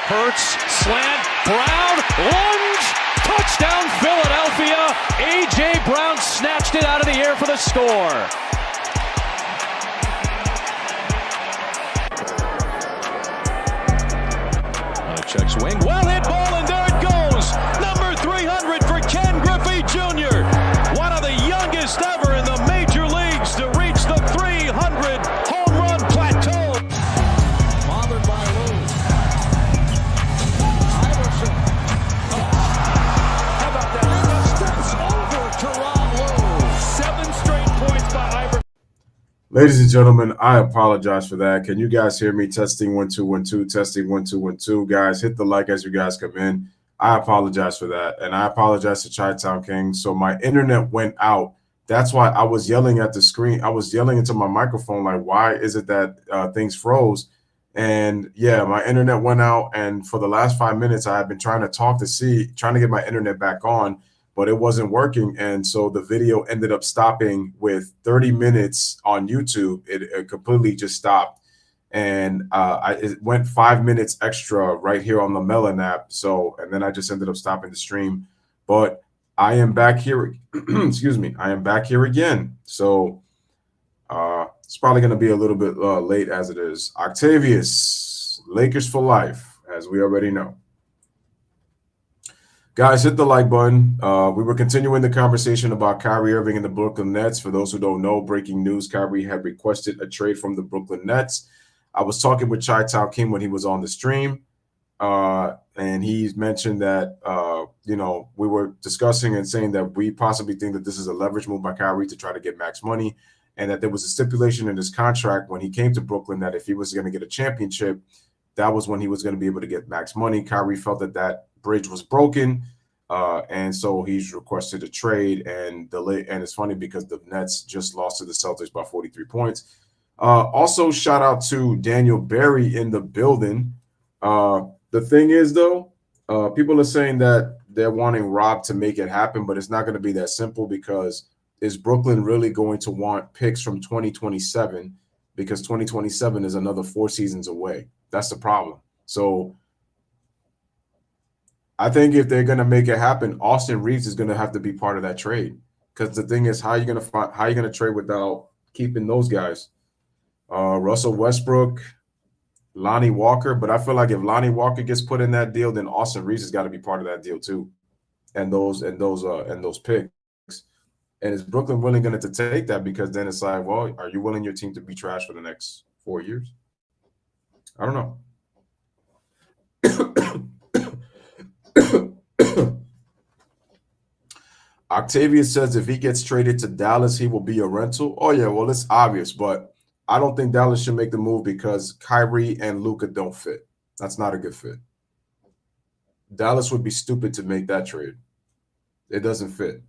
Hurts, slant, Brown, lunge, touchdown Philadelphia. A.J. Brown snatched it out of the air for the score. Checks wing, well hit ball, and there it goes. Number 300 for Ken Griffey Jr. One of the youngest ever in the major leagues to reach the 300 home run plateau. Bothered by Lou. Iverson. How about that? Steps over to Rob Lou. 7 straight points by Iverson. Ladies and gentlemen, I apologize for that. Can you guys hear me? Testing 1 2 1 2. Testing 1 2 1 2. Guys, hit the like as you guys come in. I apologize for that, and I apologize to Chi-Town King. So my internet went out. That's why I was yelling at the screen. I was yelling into my microphone like, "Why is it that things froze?" And yeah, my internet went out, and for the last 5 minutes, I have been trying to get my internet back on, but it wasn't working. And so the video ended up stopping with 30 minutes on YouTube. It completely just stopped. And it went 5 minutes extra right here on the Melon app. So, and then I just ended up stopping the stream. But I am back here. Excuse me. I am back here again. So it's probably going to be a little bit late as it is. Octavius, Lakers for life, as we already know. Guys, hit the like button. We were continuing the conversation about Kyrie Irving and the Brooklyn Nets. For those who don't know, breaking news, Kyrie had requested a trade from the Brooklyn Nets. I was talking with Chi-Town King when he was on the stream, and he mentioned that, we were discussing and saying that we possibly think that this is a leverage move by Kyrie to try to get max money, and that there was a stipulation in his contract when he came to Brooklyn that if he was going to get a championship, that was when he was going to be able to get max money. Kyrie felt that bridge was broken, and so he's requested a trade. And it's funny because the Nets just lost to the Celtics by 43 points. Also, shout out to Daniel Berry in the building. The thing is, though, people are saying that they're wanting Rob to make it happen, but it's not going to be that simple, because is Brooklyn really going to want picks from 2027? Because 2027 is another 4 seasons away. That's the problem. So I think if they're going to make it happen, Austin Reeves is going to have to be part of that trade. Because the thing is, how are you going to trade without keeping those guys? Russell Westbrook, Lonnie Walker. But I feel like if Lonnie Walker gets put in that deal, then Austin Reeves has got to be part of that deal too. And those picks. And is Brooklyn willing to take that? Because then it's like, well, are you willing your team to be trash for the next 4 years? I don't know. Octavius says if he gets traded to Dallas, he will be a rental. Oh, yeah, well, it's obvious, but I don't think Dallas should make the move because Kyrie and Luka don't fit. That's not a good fit. Dallas would be stupid to make that trade. It doesn't fit.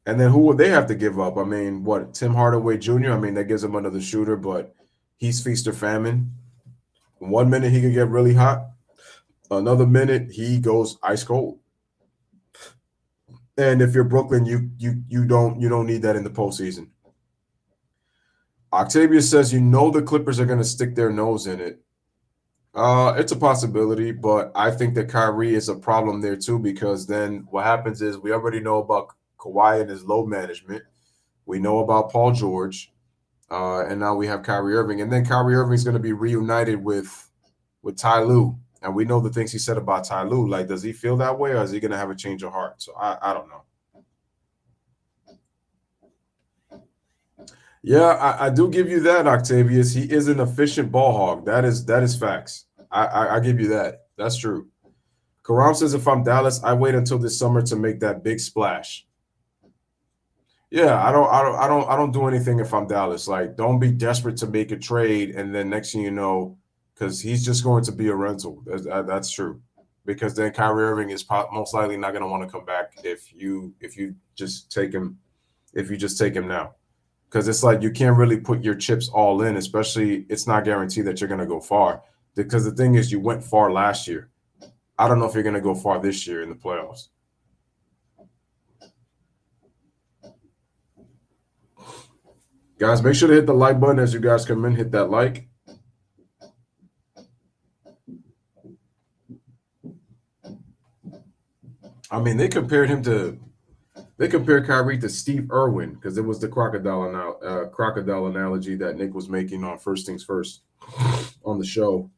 And then who would they have to give up? I mean, what, Tim Hardaway Jr.? I mean, that gives him another shooter, but he's feast or famine. 1 minute he can get really hot. Another minute he goes ice cold. And if you're Brooklyn, you don't need that in the postseason. Octavius says, the Clippers are going to stick their nose in it. It's a possibility, but I think that Kyrie is a problem there too, because then what happens is we already know about Kawhi and his load management. We know about Paul George, and now we have Kyrie Irving. And then Kyrie Irving is going to be reunited with Ty Lue. And we know the things he said about Ty Lue. Like, does he feel that way, or is he going to have a change of heart? So I don't know. Yeah, I do give you that, Octavius. He is an efficient ball hog. That is facts. I give you that. That's true. Karam says, if I'm Dallas, I wait until this summer to make that big splash. Yeah, I don't do anything if I'm Dallas. Like, don't be desperate to make a trade, and then next thing you know, because he's just going to be a rental. That's true. Because then Kyrie Irving is most likely not going to want to come back if you just take him now. Because it's like you can't really put your chips all in, especially it's not guaranteed that you're going to go far. Because the thing is, you went far last year. I don't know if you're going to go far this year in the playoffs. Guys, make sure to hit the like button as you guys come in. Hit that like. I mean, they compared Kyrie to Steve Irwin because it was the crocodile analogy that Nick was making on First Things First on the show.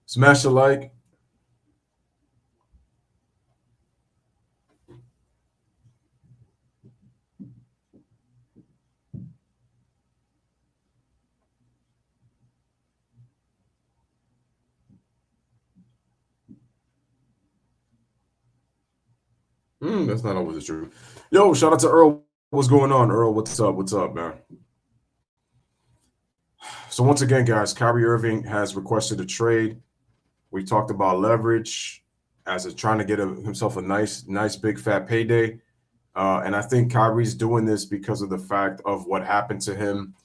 Smash the like. That's not always the truth. Yo, shout out to Earl. What's going on, Earl? What's up? What's up, man? So once again, guys, Kyrie Irving has requested a trade. We talked about leverage as trying to get himself a nice big fat payday. And I think Kyrie's doing this because of the fact of what happened to him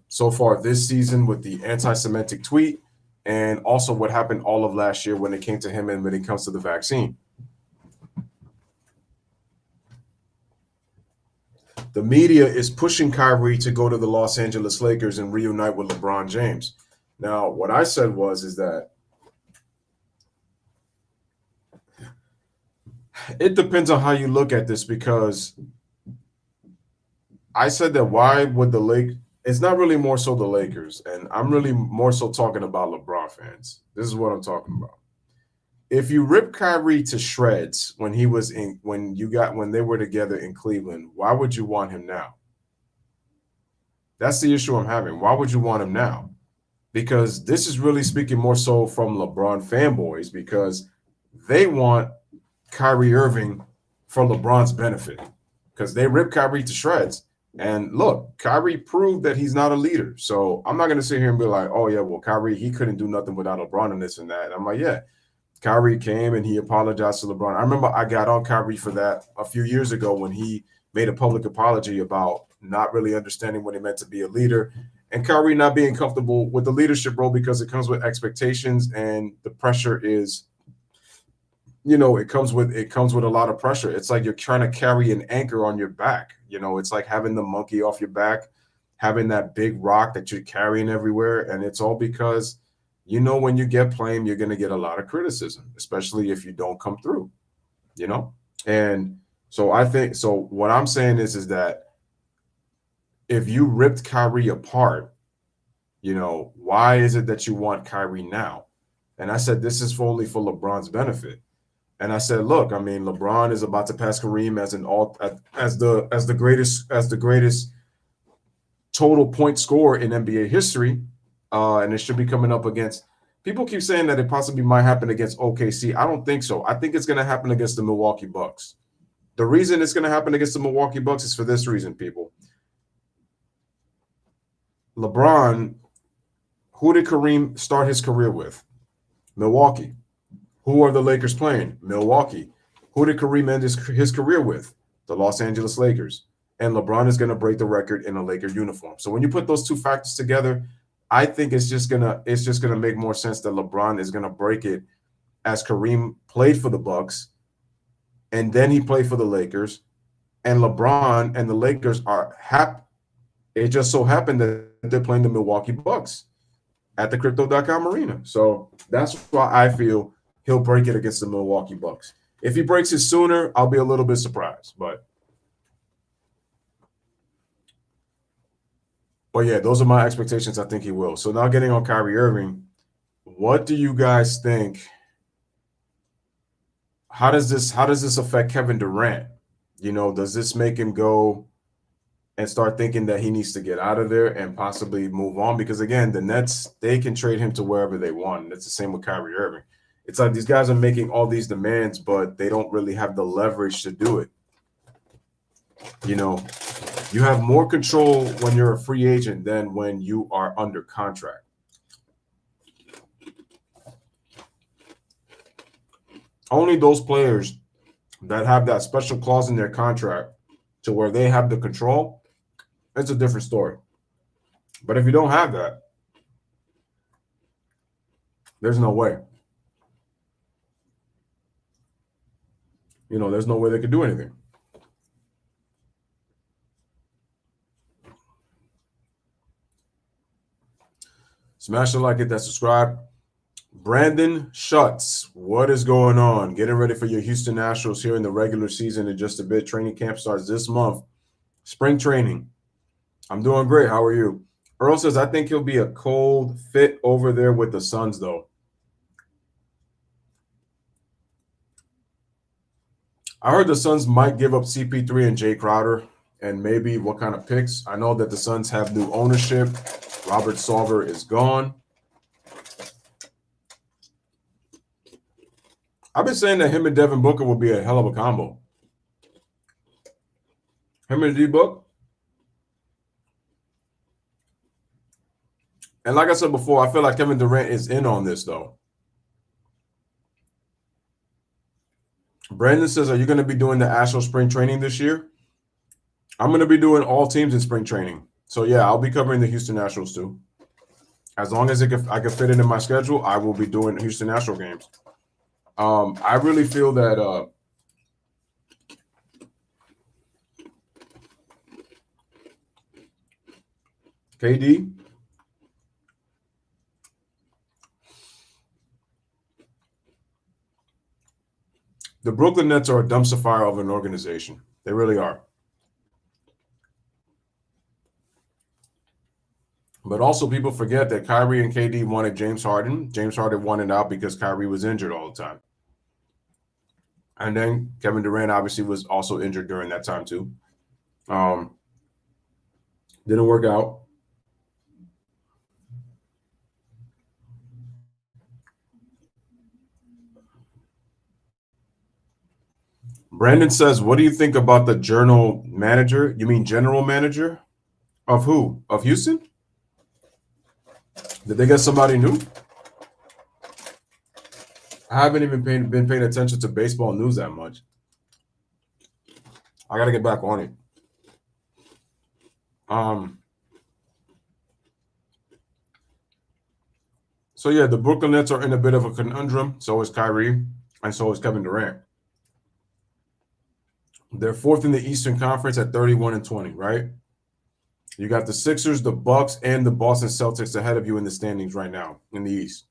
so far this season with the anti-Semitic tweet, and also what happened all of last year when it came to him and when it comes to the vaccine. The media is pushing Kyrie to go to the Los Angeles Lakers and reunite with LeBron James. Now, what I said is that it depends on how you look at this, because I said that why would the Lakers? It's not really more so the Lakers, and I'm really more so talking about LeBron fans. This is what I'm talking about. If you rip Kyrie to shreds when they were together in Cleveland, why would you want him now? That's the issue I'm having. Why would you want him now? Because this is really speaking more so from LeBron fanboys, because they want Kyrie Irving for LeBron's benefit, because they ripped Kyrie to shreds. And look, Kyrie proved that he's not a leader. So I'm not going to sit here and be like, oh, yeah, well, Kyrie, he couldn't do nothing without LeBron and this and that. And I'm like, yeah, Kyrie came and he apologized to LeBron. I remember I got on Kyrie for that a few years ago when he made a public apology about not really understanding what it meant to be a leader, and Kyrie not being comfortable with the leadership role because it comes with expectations, and the pressure is, it comes with a lot of pressure. It's like you're trying to carry an anchor on your back. It's like having the monkey off your back, having that big rock that you're carrying everywhere. And it's all because, when you get playing, you're going to get a lot of criticism, especially if you don't come through, And so what I'm saying is that if you ripped Kyrie apart, why is it that you want Kyrie now? And I said, this is only for LeBron's benefit. And I said, look, I mean, LeBron is about to pass Kareem as the greatest total point scorer in NBA history, and it should be coming up against. People keep saying that it possibly might happen against OKC. I don't think so. I think it's going to happen against the Milwaukee Bucks. The reason it's going to happen against the Milwaukee Bucks is for this reason, people. LeBron, who did Kareem start his career with? Milwaukee. Who are the Lakers playing? Milwaukee. Who did Kareem end his career with? The Los Angeles Lakers. And LeBron is going to break the record in a Laker uniform. So when you put those two factors together, I think it's just gonna make more sense that LeBron is gonna break it, as Kareem played for the Bucks, and then he played for the Lakers, and LeBron and the Lakers are happy. It just so happened that they're playing the Milwaukee Bucks at the Crypto.com arena. So that's why I feel he'll break it against the Milwaukee Bucks. If he breaks it sooner, I'll be a little bit surprised. But yeah, those are my expectations. I think he will. So now getting on Kyrie Irving, what do you guys think? How does this affect Kevin Durant? Does this make him go and start thinking that he needs to get out of there and possibly move on? Because again, the Nets, they can trade him to wherever they want. And it's the same with Kyrie Irving. It's like these guys are making all these demands, but they don't really have the leverage to do it. You have more control when you're a free agent than when you are under contract. Only those players that have that special clause in their contract to where they have the control, it's a different story. But if you don't have that, there's no way. there's no way they could do anything. Smash the like, hit that subscribe. Brandon Schutz, what is going on? Getting ready for your Houston Nationals here in the regular season in just a bit. Training camp starts this month. Spring training. I'm doing great. How are you? Earl says, I think he'll be a cold fit over there with the Suns, though. I heard the Suns might give up CP3 and Jay Crowder, and maybe what kind of picks. I know that the Suns have new ownership. Robert Sarver is gone. I've been saying that him and Devin Booker will be a hell of a combo. Him and D-Book. And like I said before, I feel like Kevin Durant is in on this, though. Brandon says, are you going to be doing the Astro spring training this year? I'm going to be doing all teams in spring training. So, yeah, I'll be covering the Houston Nationals, too. As long as I can fit it in my schedule, I will be doing Houston National games. I really feel that KD, the Brooklyn Nets are a dumpster fire of an organization. They really are. But also people forget that Kyrie and KD wanted James Harden. James Harden wanted out because Kyrie was injured all the time. And then Kevin Durant obviously was also injured during that time too. Didn't work out. Brandon says, what do you think about the general manager? You mean general manager? Of who? Of Houston? Did they get somebody new? I haven't even been paying attention to baseball news that much. I got to get back on it. So, yeah, the Brooklyn Nets are in a bit of a conundrum. So is Kyrie, and so is Kevin Durant. They're fourth in the Eastern Conference at 31-20, right? You got the Sixers, the Bucks, and the Boston Celtics ahead of you in the standings right now in the East.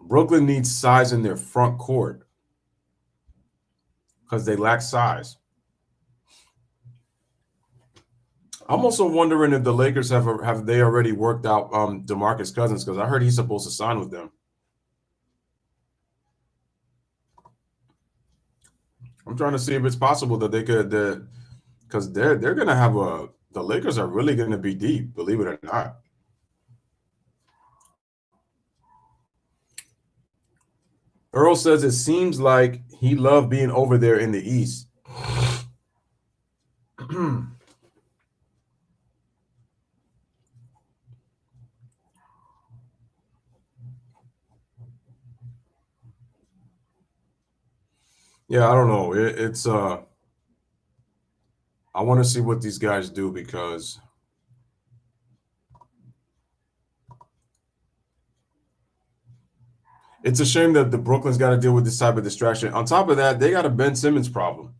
Brooklyn needs size in their front court because they lack size. I'm also wondering if the Lakers have they already worked out DeMarcus Cousins, because I heard he's supposed to sign with them. I'm trying to see if it's possible that they could, because they're going to have the Lakers are really going to be deep, believe it or not. Earl says it seems like he loved being over there in the East. Yeah, I don't know. It's I want to see what these guys do, because it's a shame that the Brooklyn's got to deal with this type of distraction. On top of that, they got a Ben Simmons problem.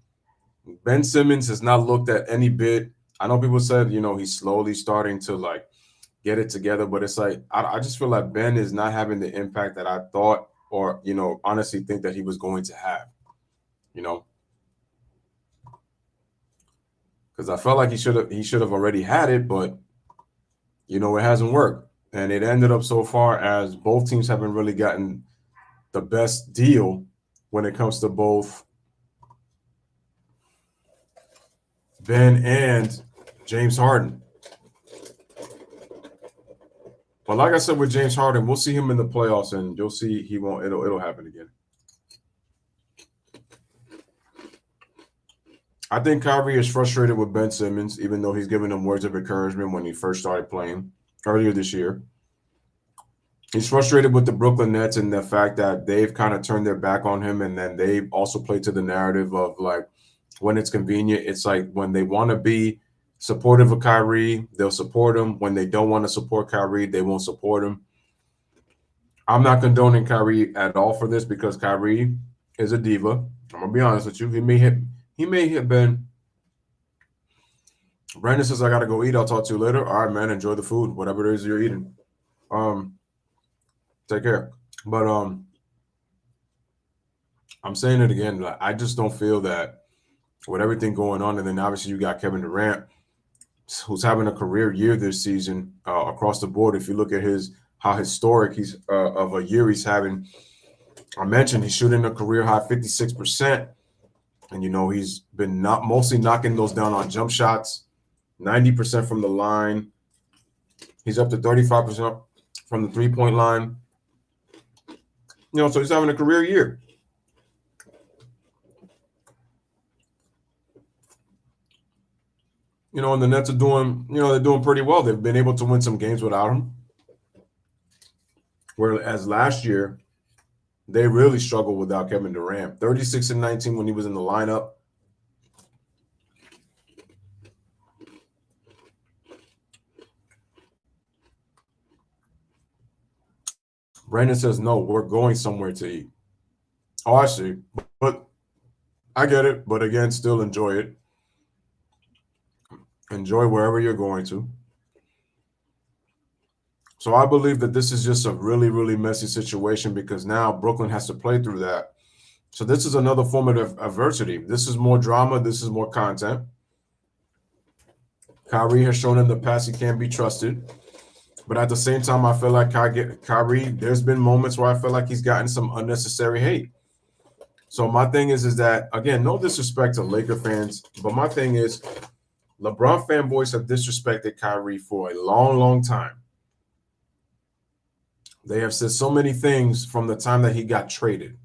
Ben Simmons has not looked at any bit. I know people said, he's slowly starting to get it together, but it's like I just feel like Ben is not having the impact that I thought, or honestly think that he was going to have. Because I felt like he should have already had it, but it hasn't worked. And it ended up so far as both teams haven't really gotten the best deal when it comes to both Ben and James Harden. But like I said with James Harden, we'll see him in the playoffs, and you'll see he won't. It'll happen again. I think Kyrie is frustrated with Ben Simmons, even though he's giving him words of encouragement when he first started playing earlier this year. He's frustrated with the Brooklyn Nets and the fact that they've kind of turned their back on him, and then they also play to the narrative of when it's convenient. It's like when they want to be supportive of Kyrie, they'll support him. When they don't want to support Kyrie, they won't support him. I'm not condoning Kyrie at all for this because Kyrie is a diva. I'm gonna be honest with you. He may have been. Brandon says I gotta go eat. I'll talk to you later. All right, man. Enjoy the food, whatever it is you're eating. Take care. But I'm saying it again. Like, I just don't feel that with everything going on, and then obviously you got Kevin Durant, who's having a career year this season across the board. If you look at how historic he's of a year he's having, I mentioned he's shooting a career high 56%, and he's been mostly knocking those down on jump shots, 90% from the line. He's up to 35% from the 3-point line. So he's having a career year. And the Nets are doing, they're doing pretty well. They've been able to win some games without him. Whereas last year, they really struggled without Kevin Durant. 36-19 when he was in the lineup. Brandon says, no, we're going somewhere to eat. Oh, I see. But I get it. But again, still enjoy it. Enjoy wherever you're going to. So I believe that this is just a really, really messy situation because now Brooklyn has to play through that. So this is another form of adversity. This is more drama. This is more content. Kyrie has shown in the past he can't be trusted. But at the same time, I feel like Kyrie, there's been moments where I feel like he's gotten some unnecessary hate. So my thing is that, again, no disrespect to Laker fans, but my thing is LeBron fanboys have disrespected Kyrie for a long, long time. They have said so many things from the time that he got traded.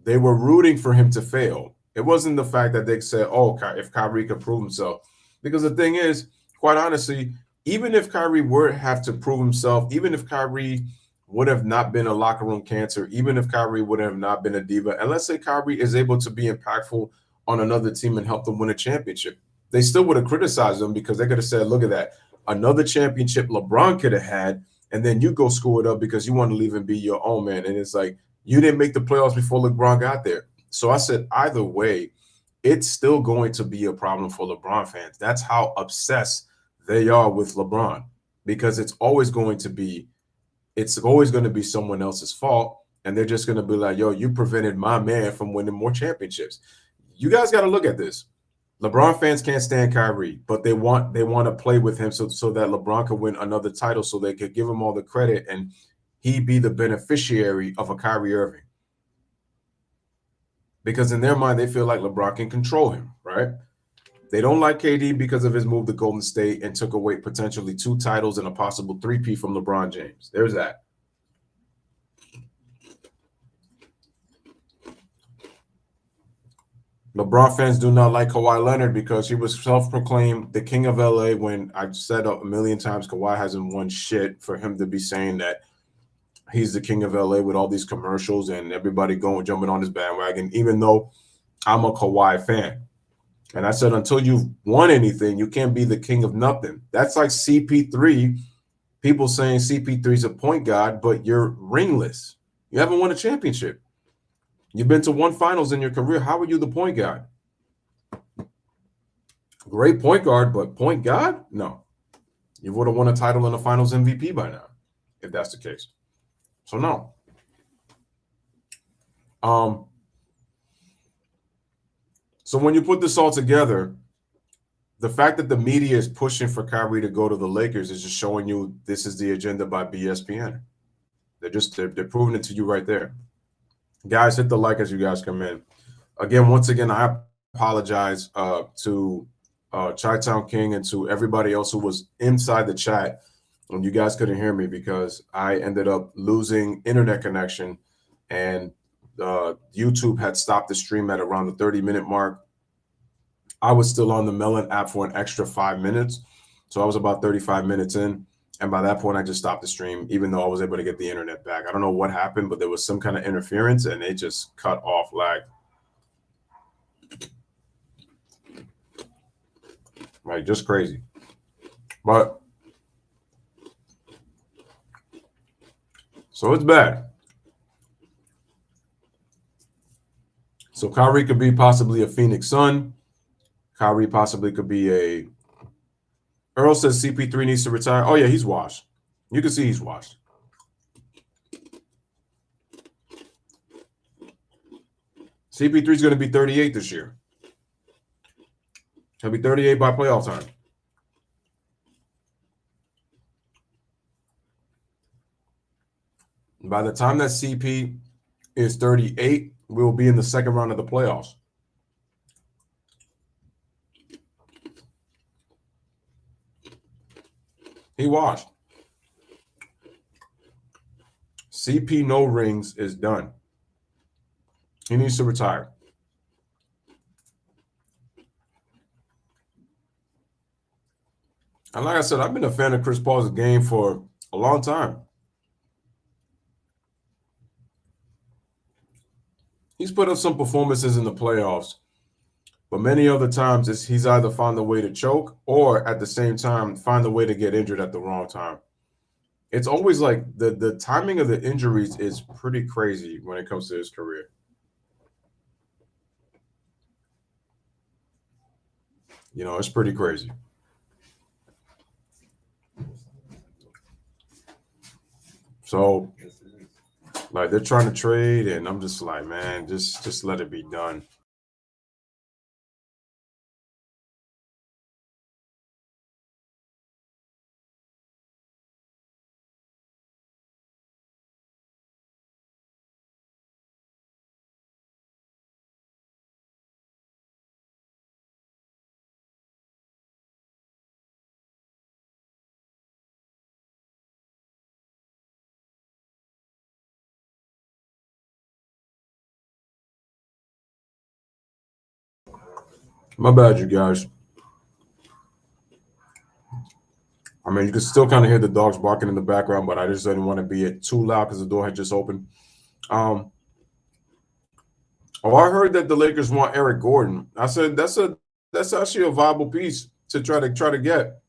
They were rooting for him to fail. It wasn't the fact that they said, oh, if Kyrie could prove himself. Because the thing is, quite honestly, even if Kyrie were to have to prove himself, even if Kyrie would have not been a locker room cancer, even if Kyrie would have not been a diva, and let's say Kyrie is able to be impactful on another team and help them win a championship, they still would have criticized him because they could have said, look at that, another championship LeBron could have had, and then you go screw it up because you want to leave and be your own man. And it's like, you didn't make the playoffs before LeBron got there. So I said, either way, it's still going to be a problem for LeBron fans. That's how obsessed they are with LeBron, because it's always going to be someone else's fault. And they're just going to be like, yo, you prevented my man from winning more championships. You guys got to look at this. LeBron fans can't stand Kyrie, but they want to play with him so that LeBron could win another title so they could give him all the credit and he be the beneficiary of a Kyrie Irving. Because in their mind, they feel like LeBron can control him, right? They don't like KD because of his move to Golden State and took away potentially 2 titles and a possible 3-peat from LeBron James. There's that. LeBron fans do not like Kawhi Leonard because he was self-proclaimed the king of LA when I've said a million times Kawhi hasn't won shit. For him to be saying that he's the king of LA with all these commercials and everybody jumping on his bandwagon, even though I'm a Kawhi fan. And I said, until you've won anything, you can't be the king of nothing. That's like CP3. People saying CP3 is a point guard, but you're ringless. You haven't won a championship. You've been to 1 finals in your career. How are you the point guard? Great point guard, but point guard? No. You would have won a title and a finals MVP by now, if that's the case. So no. So when you put this all together, the fact that the media is pushing for Kyrie to go to the Lakers is just showing you this is the agenda by ESPN. They're proving it to you right there. Guys, hit the like as you guys come in. Again, once again, I apologize to Chi-Town King and to everybody else who was inside the chat when you guys couldn't hear me because I ended up losing internet connection and YouTube had stopped the stream at around the 30-minute mark. I was still on the Melon app for an extra 5 minutes. So I was about 35 minutes in. And by that point, I just stopped the stream, even though I was able to get the internet back. I don't know what happened, but there was some kind of interference and it just cut off lag. Like, just crazy. But So it's bad. So Kyrie could be possibly a Phoenix Sun. Kyrie possibly could be a. Earl says CP3 needs to retire. Oh yeah, he's washed. You can see he's washed. CP3 is going to be 38 this year. He'll be 38 by playoff time. By the time that CP is 38, we'll be in the second round of the playoffs. He washed. CP no rings is done. He needs to retire. And like I said, I've been a fan of Chris Paul's game for a long time. He's put up some performances in the playoffs, but many other times he's either found a way to choke or at the same time find a way to get injured at the wrong time. It's always like the timing of the injuries is pretty crazy when it comes to his career. You know, it's pretty crazy. So, like, they're trying to trade, and I'm just like, man, just let it be done. My bad, you guys. I mean, you can still kind of hear the dogs barking in the background, but I just didn't want to be too loud because the door had just opened. I heard that the Lakers want Eric Gordon. I said that's actually a viable piece to try to get.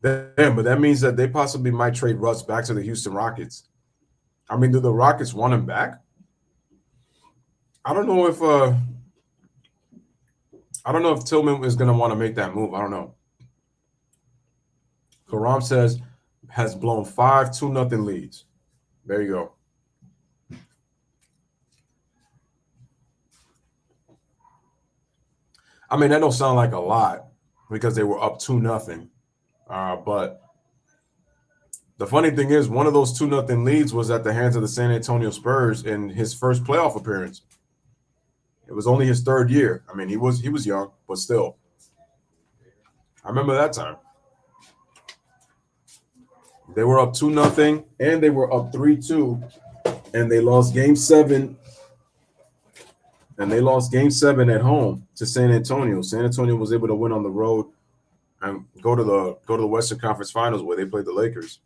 Damn, but that means that they possibly might trade Russ back to the Houston Rockets. I mean, do the Rockets want him back? I don't know if Tillman is going to want to make that move. I don't know. Karam says has blown 5-2-0 leads. There you go. I mean, that don't sound like a lot because they were up 2-0. But the funny thing is, one of those 2-0 leads was at the hands of the San Antonio Spurs in his first playoff appearance. It was only his third year. I mean, he was young, but still. I remember that time. They were up 2-0, and they were up 3-2, and they lost Game 7. And they lost Game 7 at home to San Antonio. San Antonio was able to win on the road and go to the Western Conference Finals where they played the Lakers.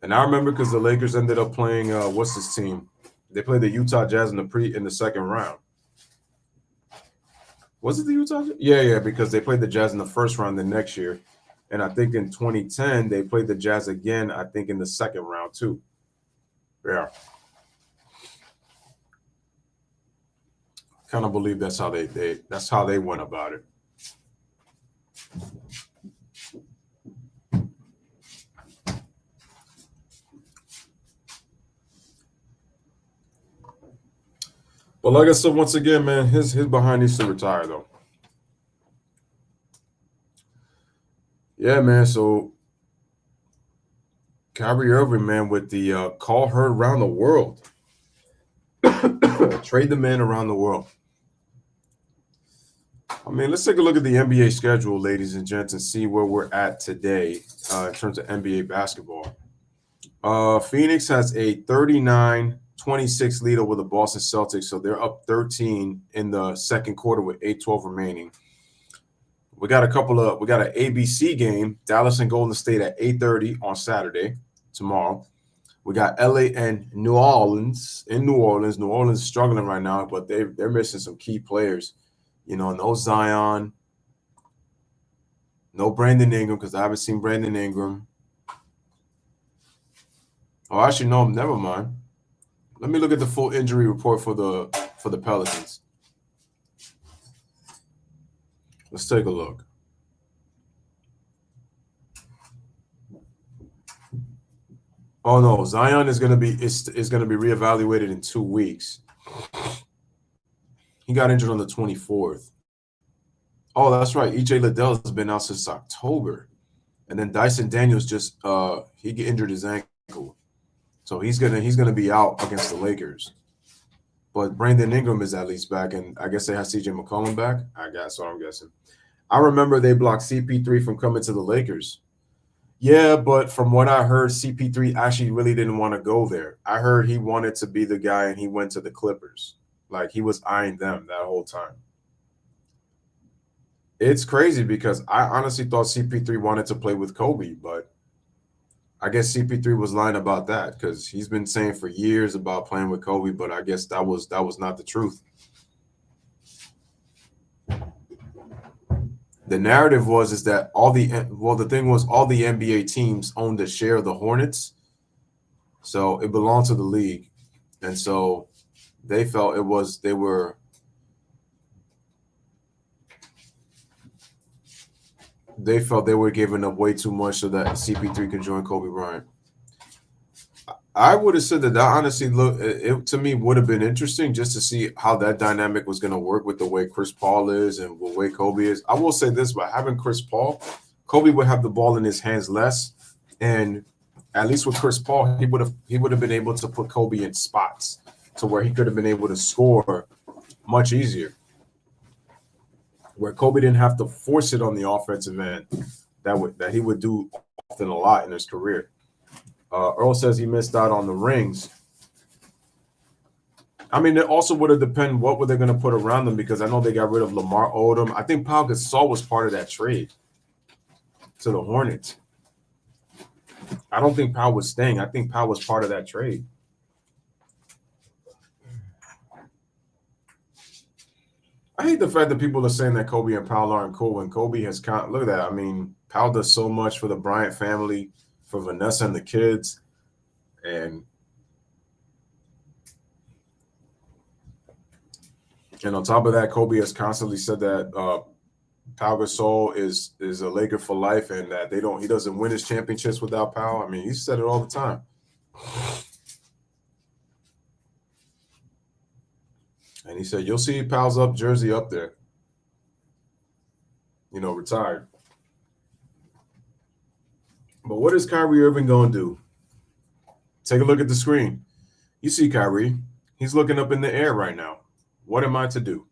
And I remember because the Lakers ended up playing what's this team? They played the Utah Jazz in the second round. Was it the Utah Jazz? Yeah, because they played the Jazz in the first round the next year. And I think in 2010 they played the Jazz again, I think in the second round too. Yeah. Kind of believe that's how they went about it. But like I said, once again, man, his behind needs to retire though. Yeah, man. So Kyrie Irving, man, with the call heard around the world. Trade the man around the world. I mean, let's take a look at the NBA schedule, ladies and gents, and see where we're at today in terms of NBA basketball. Phoenix has a 39-26 lead over the Boston Celtics, so they're up 13 in the second quarter with 8:12 remaining. We got an ABC game, Dallas and Golden State at 8:30 on Saturday, tomorrow. We got LA and New Orleans. New Orleans is struggling right now, but they're missing some key players. You know, no Zion. No Brandon Ingram because I haven't seen Brandon Ingram. Oh, actually, no, never mind. Let me look at the full injury report for the Pelicans. Let's take a look. Oh no, Zion is gonna be reevaluated in 2 weeks. He got injured on the 24th. Oh, that's right. EJ Liddell has been out since October, and then Dyson Daniels just he injured his ankle, so he's gonna be out against the Lakers. But Brandon Ingram is at least back, and I guess they have CJ McCollum back. I guess so. I'm guessing. I remember they blocked CP3 from coming to the Lakers. Yeah, but from what I heard, CP3 actually really didn't want to go there. I heard he wanted to be the guy, and he went to the Clippers. Like he was eyeing them that whole time. It's crazy because I honestly thought CP3 wanted to play with Kobe, but I guess CP3 was lying about that because he's been saying for years about playing with Kobe, but I guess that was not the truth. The narrative is that the thing was all the NBA teams owned a share of the Hornets, so it belonged to the league, and so they felt they were giving up way too much so that CP3 could join Kobe Bryant. I would have said that honestly, it to me would have been interesting just to see how that dynamic was going to work with the way Chris Paul is and the way Kobe is. I will say this, by having Chris Paul, Kobe would have the ball in his hands less, and at least with Chris Paul, he would have been able to put Kobe in spots to where he could have been able to score much easier. Where Kobe didn't have to force it on the offensive end, that he would do often a lot in his career. Earl says he missed out on the rings. I mean, it also would have depended what were they going to put around them because I know they got rid of Lamar Odom. I think Pau Gasol was part of that trade to the Hornets. I don't think Pau was staying. I think Pau was part of that trade. I hate the fact that people are saying that Kobe and Pau aren't cool when Kobe has look at that. I mean, Pau does so much for the Bryant family, for Vanessa and the kids, and on top of that, Kobe has constantly said that Pau Gasol is a Laker for life, and that he doesn't win his championships without Pau. I mean, he said it all the time. And he said, you'll see Pau's jersey up there, retired. But what is Kyrie Irving going to do? Take a look at the screen. You see Kyrie. He's looking up in the air right now. What am I to do?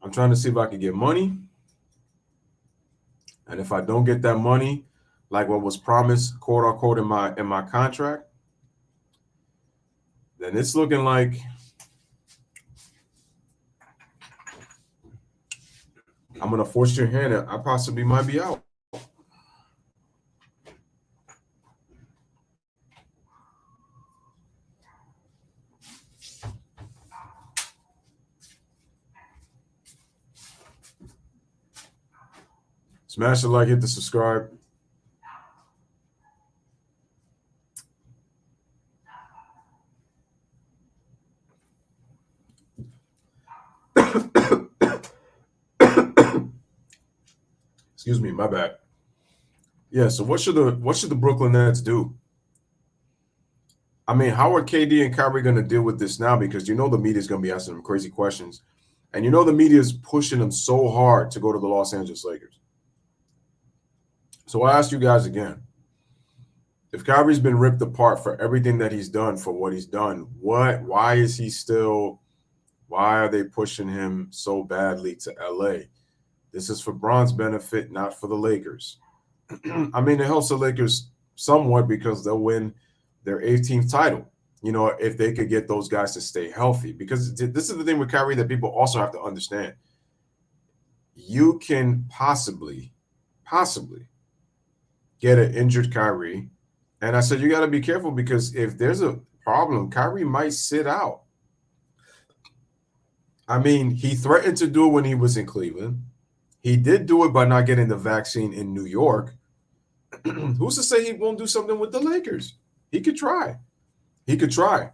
I'm trying to see if I can get money. And if I don't get that money, like what was promised, quote unquote, in my contract, then it's looking like I'm going to force your hand. I possibly might be out. Smash the like, hit the subscribe. Excuse me, my bad. Yeah, so what should the Brooklyn Nets do? I mean, how are KD and Kyrie going to deal with this now? Because the media is going to be asking them crazy questions. And the media is pushing them so hard to go to the Los Angeles Lakers. So I ask you guys again, if Kyrie's been ripped apart for everything that he's done, for what he's done, why are they pushing him so badly to LA? This is for Bron's benefit, not for the Lakers. I mean, it helps the Lakers somewhat because they'll win their 18th title, if they could get those guys to stay healthy. Because this is the thing with Kyrie that people also have to understand. You can possibly get an injured Kyrie. And I said, you got to be careful because if there's a problem, Kyrie might sit out. I mean, he threatened to do it when he was in Cleveland. He did do it by not getting the vaccine in New York. Who's to say he won't do something with the Lakers? He could try. He could try.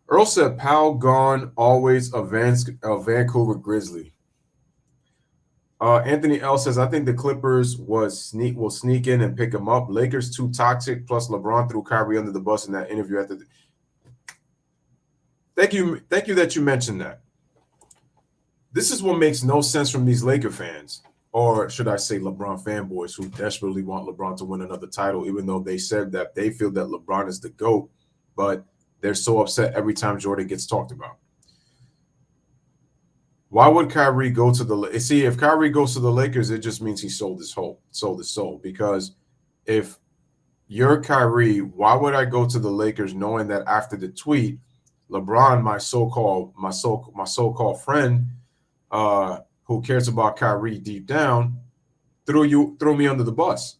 Earl said, Powell gone, always a Vancouver Grizzly. Anthony L says, I think the Clippers will sneak in and pick him up. Lakers too toxic, plus LeBron threw Kyrie under the bus in that interview after Thank you that you mentioned that. This is what makes no sense from these Laker fans, or should I say LeBron fanboys, who desperately want LeBron to win another title, even though they said that they feel that LeBron is the GOAT, but they're so upset every time Jordan gets talked about. Why would Kyrie go to the – see, if Kyrie goes to the Lakers, it just means he sold his soul. Because if you're Kyrie, why would I go to the Lakers knowing that after the tweet, LeBron, my so-called friend, who cares about Kyrie deep down, threw me under the bus.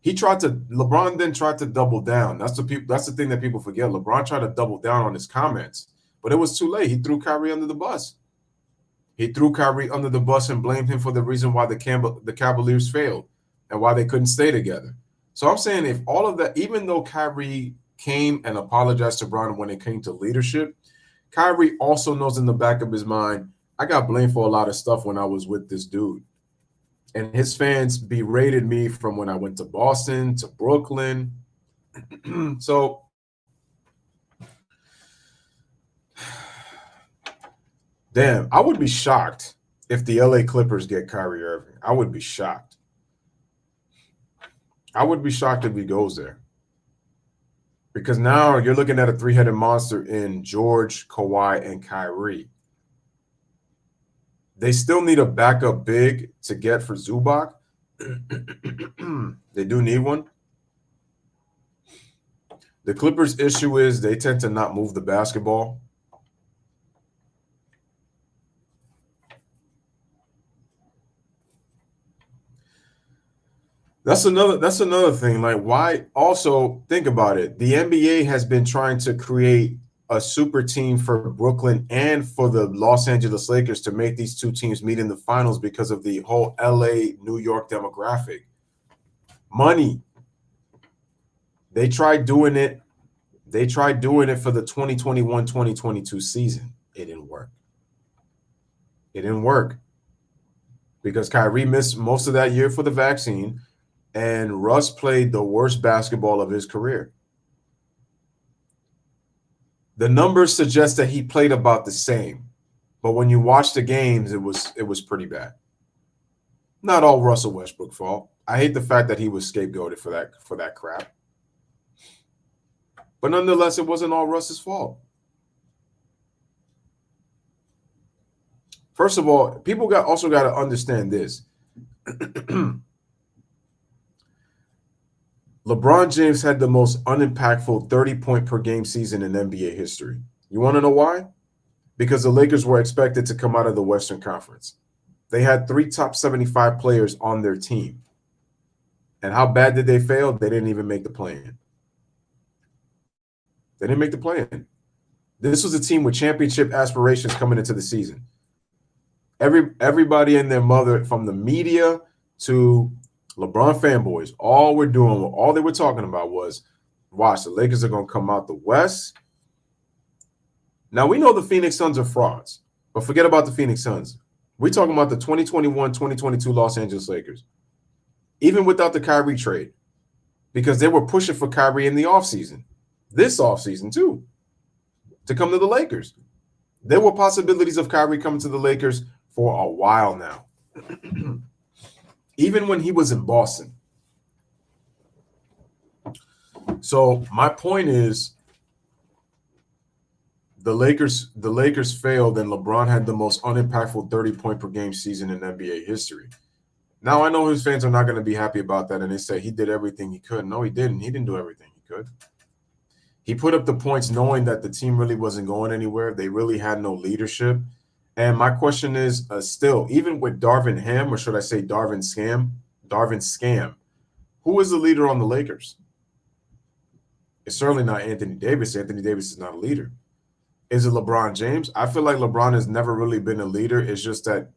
LeBron then tried to double down. That's the thing that people forget. LeBron tried to double down on his comments, but it was too late. He threw Kyrie under the bus. He threw Kyrie under the bus and blamed him for the reason why the Cavaliers failed and why they couldn't stay together. So I'm saying, if all of that, even though Kyrie came and apologized to LeBron when it came to leadership, Kyrie also knows in the back of his mind, I got blamed for a lot of stuff when I was with this dude. And his fans berated me from when I went to Boston to Brooklyn. So damn, I would be shocked if the LA Clippers get Kyrie Irving. I would be shocked. I would be shocked if he goes there. Because now you're looking at a three-headed monster in George, Kawhi, and Kyrie. They still need a backup big to get for Zubac. They do need one. The Clippers' issue is they tend to not move the basketball. That's another thing. Like, why? Also, think about it. The NBA has been trying to create a super team for Brooklyn and for the Los Angeles Lakers to make these two teams meet in the finals because of the whole LA, New York demographic. Money. They tried doing it. They tried doing it for the 2021-2022 season. It didn't work. It didn't work because Kyrie missed most of that year for the vaccine, and Russ played the worst basketball of his career. The numbers suggest that he played about the same, but when you watch the games, it was pretty bad. Not all Russell Westbrook fault. I hate the fact that he was scapegoated for that crap. But nonetheless, it wasn't all Russ's fault. First of all, people also got to understand this. LeBron James had the most unimpactful 30-point per game season in NBA history. You want to know why? Because the Lakers were expected to come out of the Western Conference. They had 3 top 75 players on their team. And how bad did they fail? They didn't even make the play-in. They didn't make the play-in. This was a team with championship aspirations coming into the season. Everybody and their mother, from the media to LeBron fanboys, all they were talking about was, watch, the Lakers are going to come out the West. Now, we know the Phoenix Suns are frauds, but forget about the Phoenix Suns. We're talking about the 2021-2022 Los Angeles Lakers, even without the Kyrie trade, because they were pushing for Kyrie in the offseason, this offseason too, to come to the Lakers. There were possibilities of Kyrie coming to the Lakers for a while now. Even when he was in Boston. So my point is, the Lakers failed, and LeBron had the most unimpactful 30-point per game season in NBA history. Now, I know his fans are not going to be happy about that, and they say he did everything he could. No, he didn't. He didn't do everything he could. He put up the points knowing that the team really wasn't going anywhere. They really had no leadership. And my question is, still, even with Darvin Ham, or should I say Darvin Scam, who is the leader on the Lakers? It's certainly not Anthony Davis. Anthony Davis is not a leader. Is it LeBron James? I feel like LeBron has never really been a leader. It's just that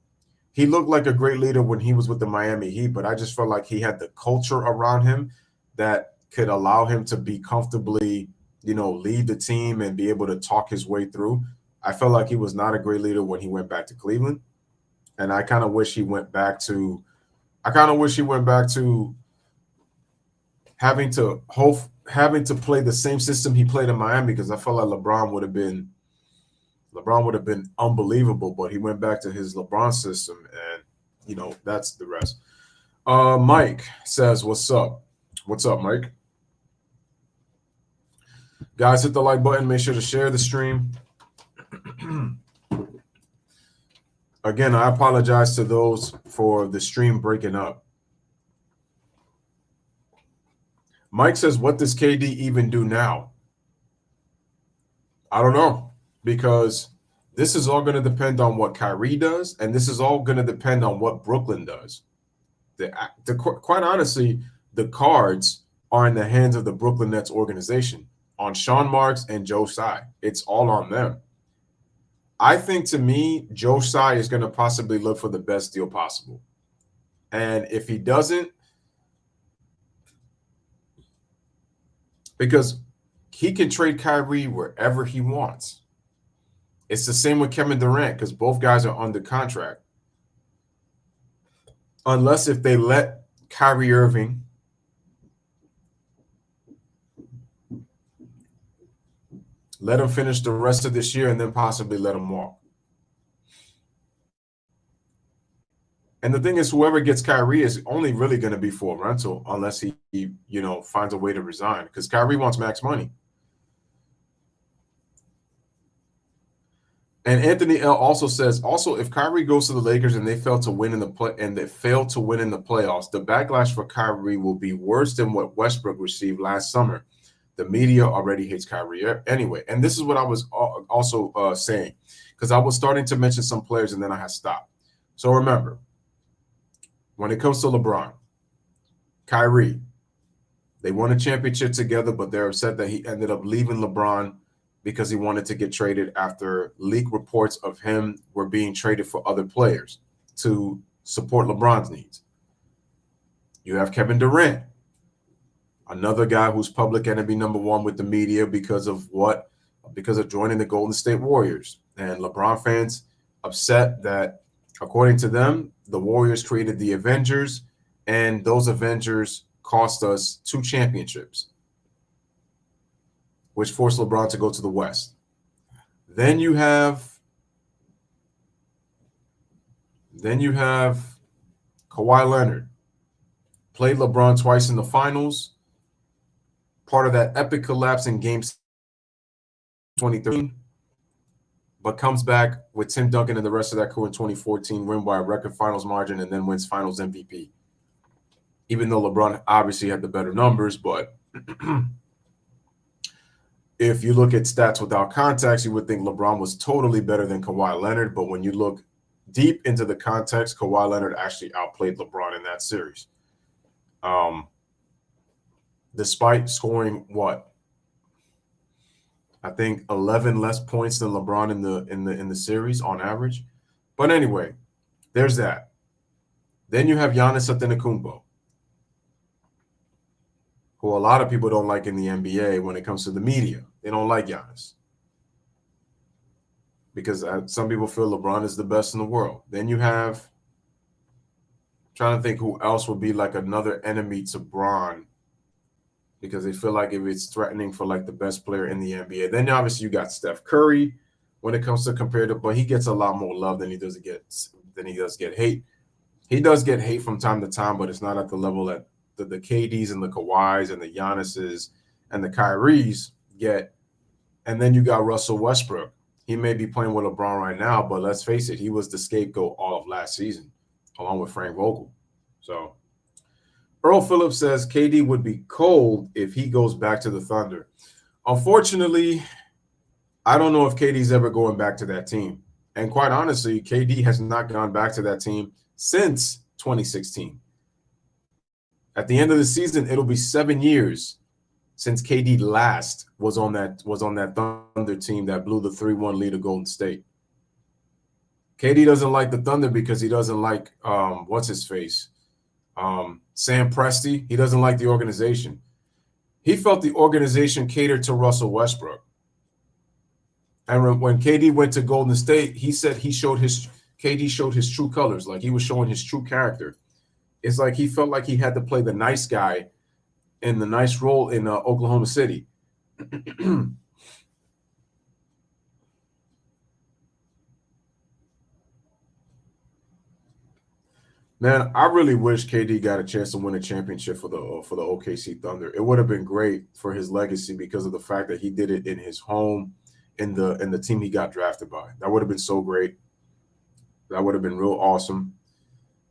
he looked like a great leader when he was with the Miami Heat, but I just felt like he had the culture around him that could allow him to be comfortably, lead the team and be able to talk his way through. I felt like he was not a great leader when he went back to Cleveland. And I kind of wish he went back to having to play the same system he played in Miami, because I felt like LeBron would have been unbelievable, but he went back to his LeBron system, and that's the rest. Mike says, "What's up? What's up, Mike?" Guys, hit the like button. Make sure to share the stream. Again, I apologize to those for the stream breaking up. Mike says, "What does KD even do now?" I don't know, because this is all going to depend on what Kyrie does, and this is all going to depend on what Brooklyn does. Quite honestly, the cards are in the hands of the Brooklyn Nets organization, on Sean Marks and Joe Tsai. It's all on them. I think, to me, Joe Tsai is going to possibly look for the best deal possible. And if he doesn't, because he can trade Kyrie wherever he wants. It's the same with Kevin Durant, because both guys are under contract. Unless if they let Kyrie Irving let him finish the rest of this year and then possibly let him walk. And the thing is, whoever gets Kyrie is only really going to be for a rental, unless he finds a way to resign, because Kyrie wants max money. And Anthony L also says, if Kyrie goes to the Lakers and they fail to win in the playoffs, the backlash for Kyrie will be worse than what Westbrook received last summer. The media already hates Kyrie anyway. And this is what I was also saying, because I was starting to mention some players and then I had stopped. So remember, when it comes to LeBron, Kyrie, they won a championship together, but they're upset that he ended up leaving LeBron because he wanted to get traded after leak reports of him were being traded for other players to support LeBron's needs. You have Kevin Durant, another guy who's public enemy number one with the media because of joining the Golden State Warriors. And LeBron fans upset that, according to them, the Warriors created the Avengers, and those Avengers cost us 2 championships, which forced LeBron to go to the West. Then you have Kawhi Leonard, played LeBron twice in the finals, part of that epic collapse in Game 2013, but comes back with Tim Duncan and the rest of that crew in 2014, win by a record finals margin, and then wins finals MVP. Even though LeBron obviously had the better numbers, but if you look at stats without context, you would think LeBron was totally better than Kawhi Leonard. But when you look deep into the context, Kawhi Leonard actually outplayed LeBron in that series. Despite scoring I think 11 less points than LeBron in the series on average. But anyway, there's that. Then you have Giannis Antetokounmpo, who a lot of people don't like in the NBA when it comes to the media. They don't like Giannis because some people feel LeBron is the best in the world. Then you have, trying to think who else would be like another enemy to Bron, because they feel like if it's threatening for like the best player in the NBA. Then obviously you got Steph Curry when it comes to comparative, but he gets a lot more love than he does get hate. He does get hate from time to time, but it's not at the level that the KDs and the Kawhis and the Giannis's and the Kyries get. And then you got Russell Westbrook. He may be playing with LeBron right now, but let's face it, he was the scapegoat all of last season, along with Frank Vogel. So Earl Phillips says KD would be cold if he goes back to the Thunder. Unfortunately, I don't know if KD's ever going back to that team. And quite honestly, KD has not gone back to that team since 2016. At the end of the season, it'll be 7 years since KD last was on that Thunder team that blew the 3-1 lead of Golden State. KD doesn't like the Thunder because he doesn't like what's his face? Sam Presti. He doesn't like the organization. He felt the organization catered to Russell Westbrook. And when KD went to Golden State, he said KD showed his true colors, like he was showing his true character. It's like he felt like he had to play the nice guy in the nice role in Oklahoma City. Man, I really wish KD got a chance to win a championship for the OKC Thunder. It would have been great for his legacy because of the fact that he did it in his home, in the team he got drafted by. That would have been so great. That would have been real awesome.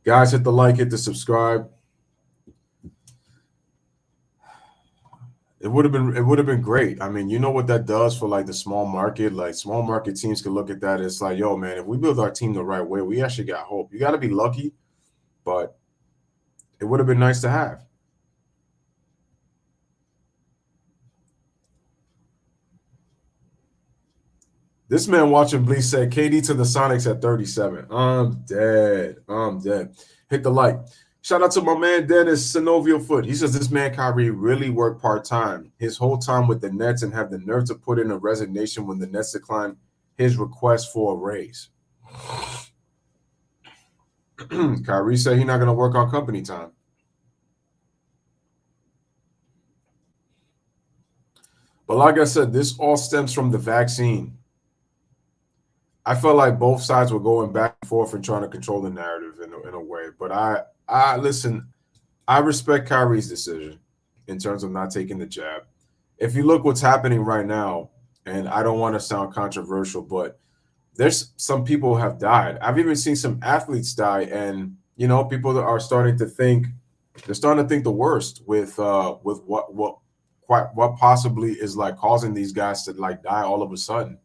Guys, hit the like, hit the subscribe. It would have been great. I mean, you know what that does for like the small market? Like small market teams can look at that. It's like, yo, man, if we build our team the right way, we actually got hope. You got to be lucky, but it would have been nice to have. This man watching Bleach said KD to the Sonics at 37. I'm dead. I'm dead. Hit the like. Shout out to my man Dennis Synovial Foot. He says this man Kyrie really worked part-time his whole time with the Nets and have the nerve to put in a resignation when the Nets declined his request for a raise. Kyrie said he's not going to work on company time. But like I said, this all stems from the vaccine. I felt like both sides were going back and forth and trying to control the narrative in a way. But I listen, I respect Kyrie's decision in terms of not taking the jab. If you look what's happening right now, and I don't want to sound controversial, but there's some people have died. I've even seen some athletes die, and you know, people are starting to think the worst with what possibly is like causing these guys to like die all of a sudden.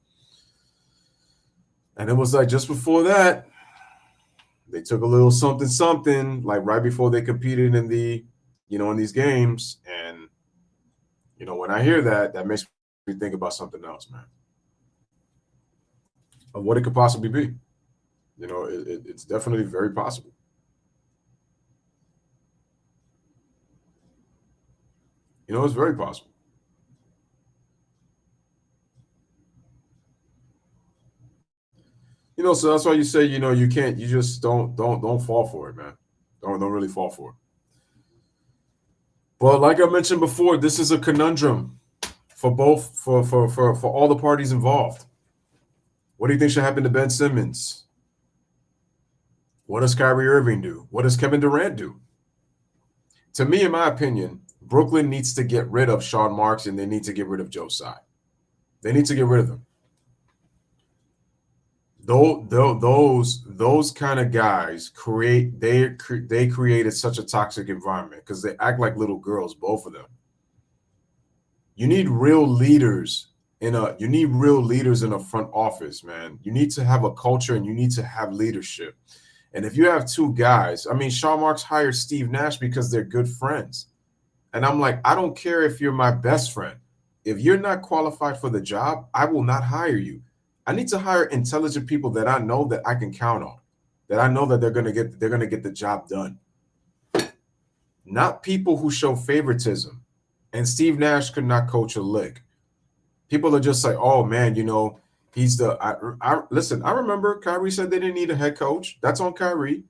And it was like just before that, they took a little something like right before they competed in in these games. And, you know, when I hear that, that makes me think about something else, man, of what it could possibly be. You know, it's definitely very possible. You know, it's very possible. You know, so that's why you say, you know, you just don't fall for it, man. Don't really fall for it. But like I mentioned before, this is a conundrum for all the parties involved. What do you think should happen to Ben Simmons? What does Kyrie Irving do? What does Kevin Durant do? To me, in my opinion, Brooklyn needs to get rid of Sean Marks and they need to get rid of Joe Tsai. They need to get rid of them. Those kind of guys they created such a toxic environment because they act like little girls, both of them. You need real leaders in a front office, man. You need to have a culture and you need to have leadership. And if you have two guys, I mean, Sean Marks hired Steve Nash because they're good friends. And I'm like, I don't care if you're my best friend. If you're not qualified for the job, I will not hire you. I need to hire intelligent people that I know that I can count on, that I know that they're gonna get the job done. Not people who show favoritism. And Steve Nash could not coach a lick. People are just like, oh man, you know, he's the. Listen, I remember Kyrie said they didn't need a head coach. That's on Kyrie.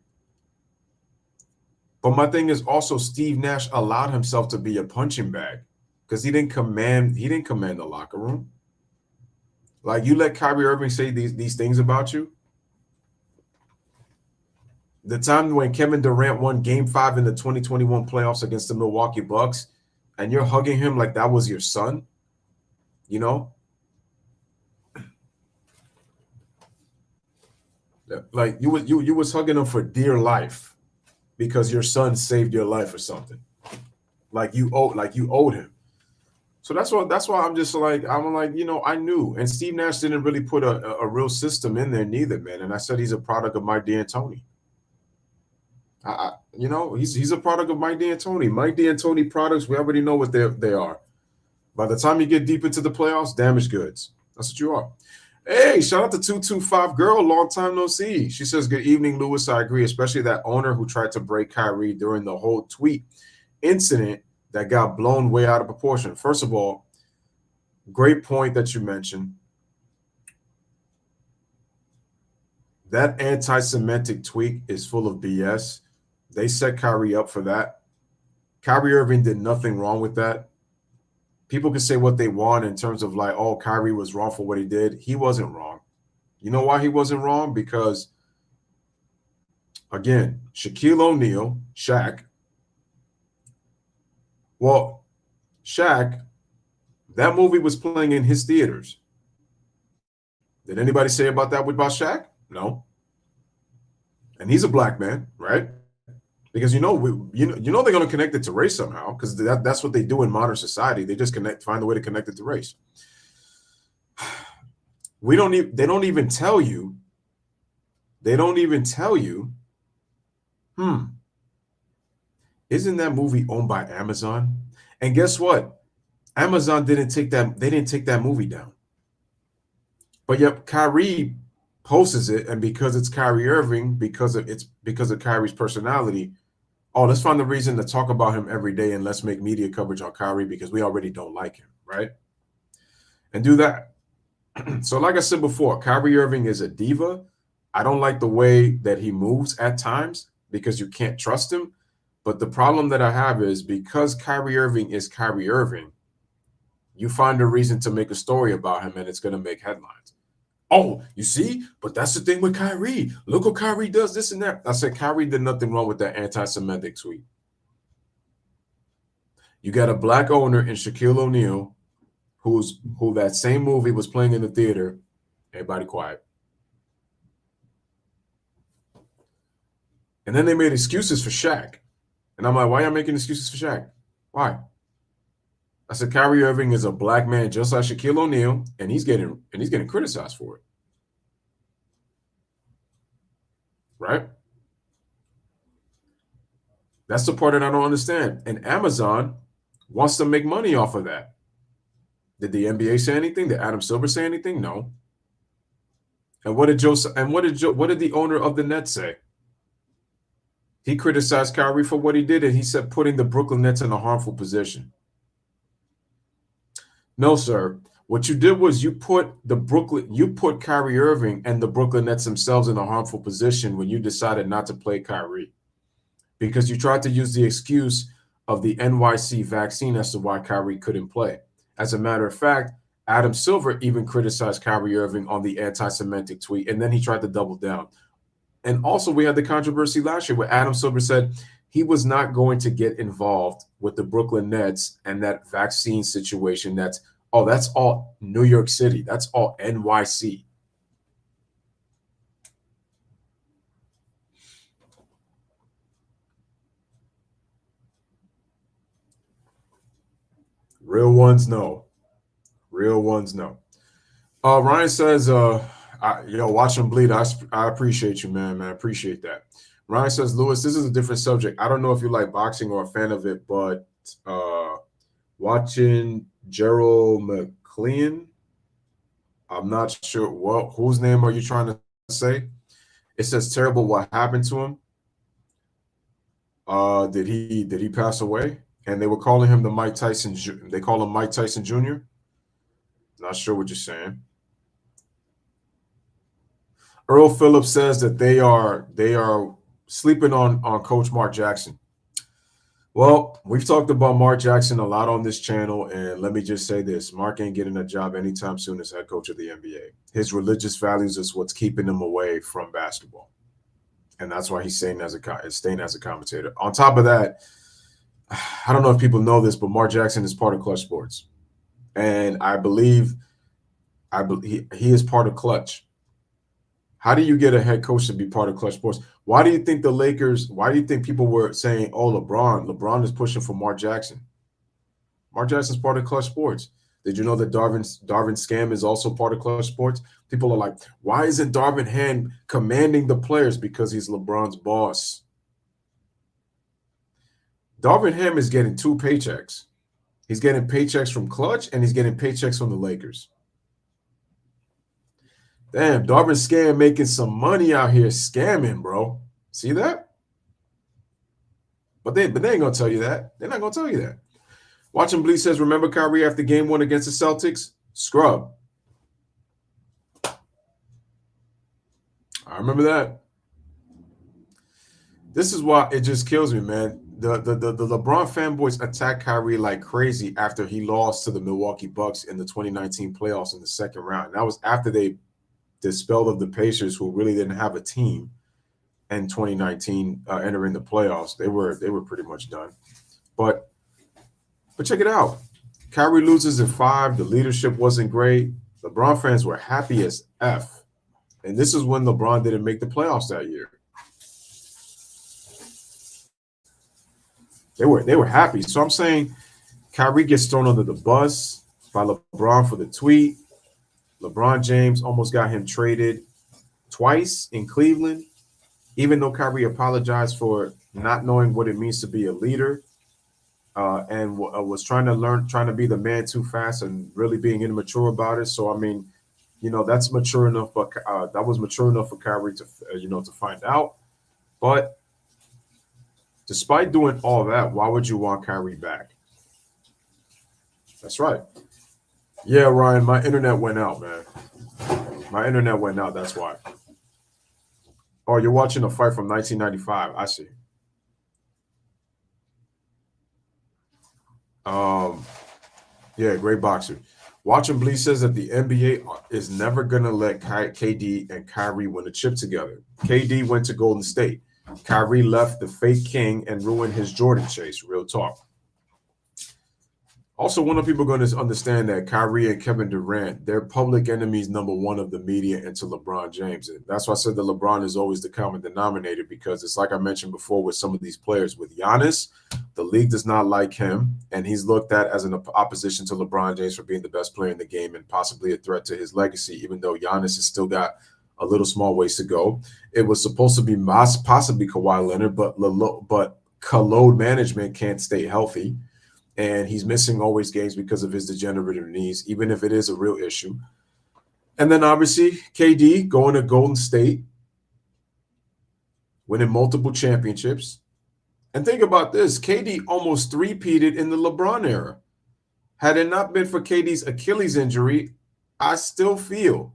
But my thing is also Steve Nash allowed himself to be a punching bag because he didn't command the locker room. Like, you let Kyrie Irving say these things about you. The time when Kevin Durant won Game 5 in the 2021 playoffs against the Milwaukee Bucks, and you're hugging him like that was your son, you know? Like you was hugging him for dear life because your son saved your life or something. Like you owed him. So that's why I'm like, you know, I knew. And Steve Nash didn't really put a real system in there neither, man. And I said he's a product of Mike D'Antoni. You know, he's a product of Mike D'Antoni. Mike D'Antoni products, we already know what they are. By the time you get deep into the playoffs, damaged goods. That's what you are. Hey, shout out to 225 girl, long time no see. She says, good evening, Louis. I agree, especially that owner who tried to break Kyrie during the whole tweet incident that got blown way out of proportion. First of all, great point that you mentioned. That anti-Semitic tweet is full of BS. They set Kyrie up for that. Kyrie Irving did nothing wrong with that. People can say what they want in terms of like, oh, Kyrie was wrong for what he did. He wasn't wrong. You know why he wasn't wrong? Because, again, Shaquille O'Neal, Shaq. Well, Shaq, that movie was playing in his theaters. Did anybody say about Shaq? No. And he's a black man, right? Because you know they're going to connect it to race somehow, because that's what they do in modern society. They just find a way to connect it to race. They don't even tell you. Isn't that movie owned by Amazon? And guess what? Amazon didn't take that movie down. But yet Kyrie posts it, and because it's Kyrie Irving, because of Kyrie's personality, oh, let's find a reason to talk about him every day, and let's make media coverage on Kyrie because we already don't like him, right? And do that. So like I said before, Kyrie Irving is a diva. I don't like the way that he moves at times because you can't trust him. But the problem that I have is because Kyrie Irving is Kyrie Irving, you find a reason to make a story about him, and it's going to make headlines. Oh, you see? But that's the thing with Kyrie. Look what Kyrie does, this and that. I said Kyrie did nothing wrong with that anti-Semitic tweet. You got a black owner in Shaquille O'Neal who that same movie was playing in the theater. Everybody quiet. And then they made excuses for Shaq. And I'm like, why y'all making excuses for Shaq? Why? I said Kyrie Irving is a black man just like Shaquille O'Neal, and he's getting criticized for it. Right? That's the part that I don't understand. And Amazon wants to make money off of that. Did the NBA say anything? Did Adam Silver say anything? No. And what did the owner of the Nets say? He criticized Kyrie for what he did, and he said putting the Brooklyn Nets in a harmful position. No, sir. What you did was you put Kyrie Irving and the Brooklyn Nets themselves in a harmful position when you decided not to play Kyrie, because you tried to use the excuse of the NYC vaccine as to why Kyrie couldn't play. As a matter of fact, Adam Silver even criticized Kyrie Irving on the anti-Semitic tweet, and then he tried to double down. And also, we had the controversy last year where Adam Silver said he was not going to get involved with the Brooklyn Nets and that vaccine situation. That's all New York City. That's all NYC. Real ones know. Real ones know. Ryan says, watch him bleed. I appreciate you, man. I appreciate that. Ryan says, Louis, this is a different subject. I don't know if you like boxing or a fan of it, but watching Gerald McLean, I'm not sure whose name are you trying to say? It says terrible what happened to him. Did he pass away? And they were calling him the Mike Tyson. They call him Mike Tyson Jr. Not sure what you're saying. Earl Phillips says that they are sleeping on Coach Mark Jackson. Well, we've talked about Mark Jackson a lot on this channel, and let me just say this. Mark ain't getting a job anytime soon as head coach of the NBA. His religious values is what's keeping him away from basketball, and that's why he's staying as a commentator. On top of that, I don't know if people know this, but Mark Jackson is part of Clutch Sports, and I believe he is part of Clutch. How do you get a head coach to be part of Clutch Sports? Why do you think people were saying, oh, LeBron is pushing for Mark Jackson? Mark Jackson's part of Clutch Sports. Did you know that Darvin Scam is also part of Clutch Sports? People are like, why isn't Darvin Ham commanding the players? Because he's LeBron's boss. Darvin Ham is getting two paychecks. He's getting paychecks from Clutch, and he's getting paychecks from the Lakers. Damn, Darvin Scam making some money out here scamming, bro. See that? But they ain't gonna tell you that. They're not gonna tell you that. Watching Bleed says, remember Kyrie after game 1 against the Celtics? Scrub. I remember that. This is why it just kills me, man. The LeBron fanboys attacked Kyrie like crazy after he lost to the Milwaukee Bucks in the 2019 playoffs in the second round. And that was after they dispelled of the Pacers, who really didn't have a team in 2019 entering the playoffs. They were pretty much done. But check it out. Kyrie loses in 5. The leadership wasn't great. LeBron fans were happy as F. And this is when LeBron didn't make the playoffs that year. They were happy. So I'm saying Kyrie gets thrown under the bus by LeBron for the tweet. LeBron James almost got him traded twice in Cleveland, even though Kyrie apologized for not knowing what it means to be a leader and was trying to be the man too fast and really being immature about it. So, I mean, that's mature enough, but that was mature enough for Kyrie to, to find out. But despite doing all that, why would you want Kyrie back? That's right. Yeah, Ryan, my internet went out, man. My internet went out. That's why. Oh, you're watching a fight from 1995. I see. Yeah, great boxer. Watching Bleed says that the NBA is never going to let KD and Kyrie win a chip together. KD went to Golden State. Kyrie left the fake king and ruined his Jordan chase. Real talk. Also, when are people going to understand that Kyrie and Kevin Durant, they're public enemies #1 of the media and to LeBron James? And that's why I said that LeBron is always the common denominator, because it's like I mentioned before with some of these players. With Giannis, the league does not like him, and he's looked at as an opposition to LeBron James for being the best player in the game and possibly a threat to his legacy, even though Giannis has still got a little small ways to go. It was supposed to be possibly Kawhi Leonard, but load management can't stay healthy. And he's missing always games because of his degenerative knees, even if it is a real issue. And then obviously KD going to Golden State, winning multiple championships. And think about this, KD almost three-peated in the LeBron era. Had it not been for KD's Achilles injury, I still feel,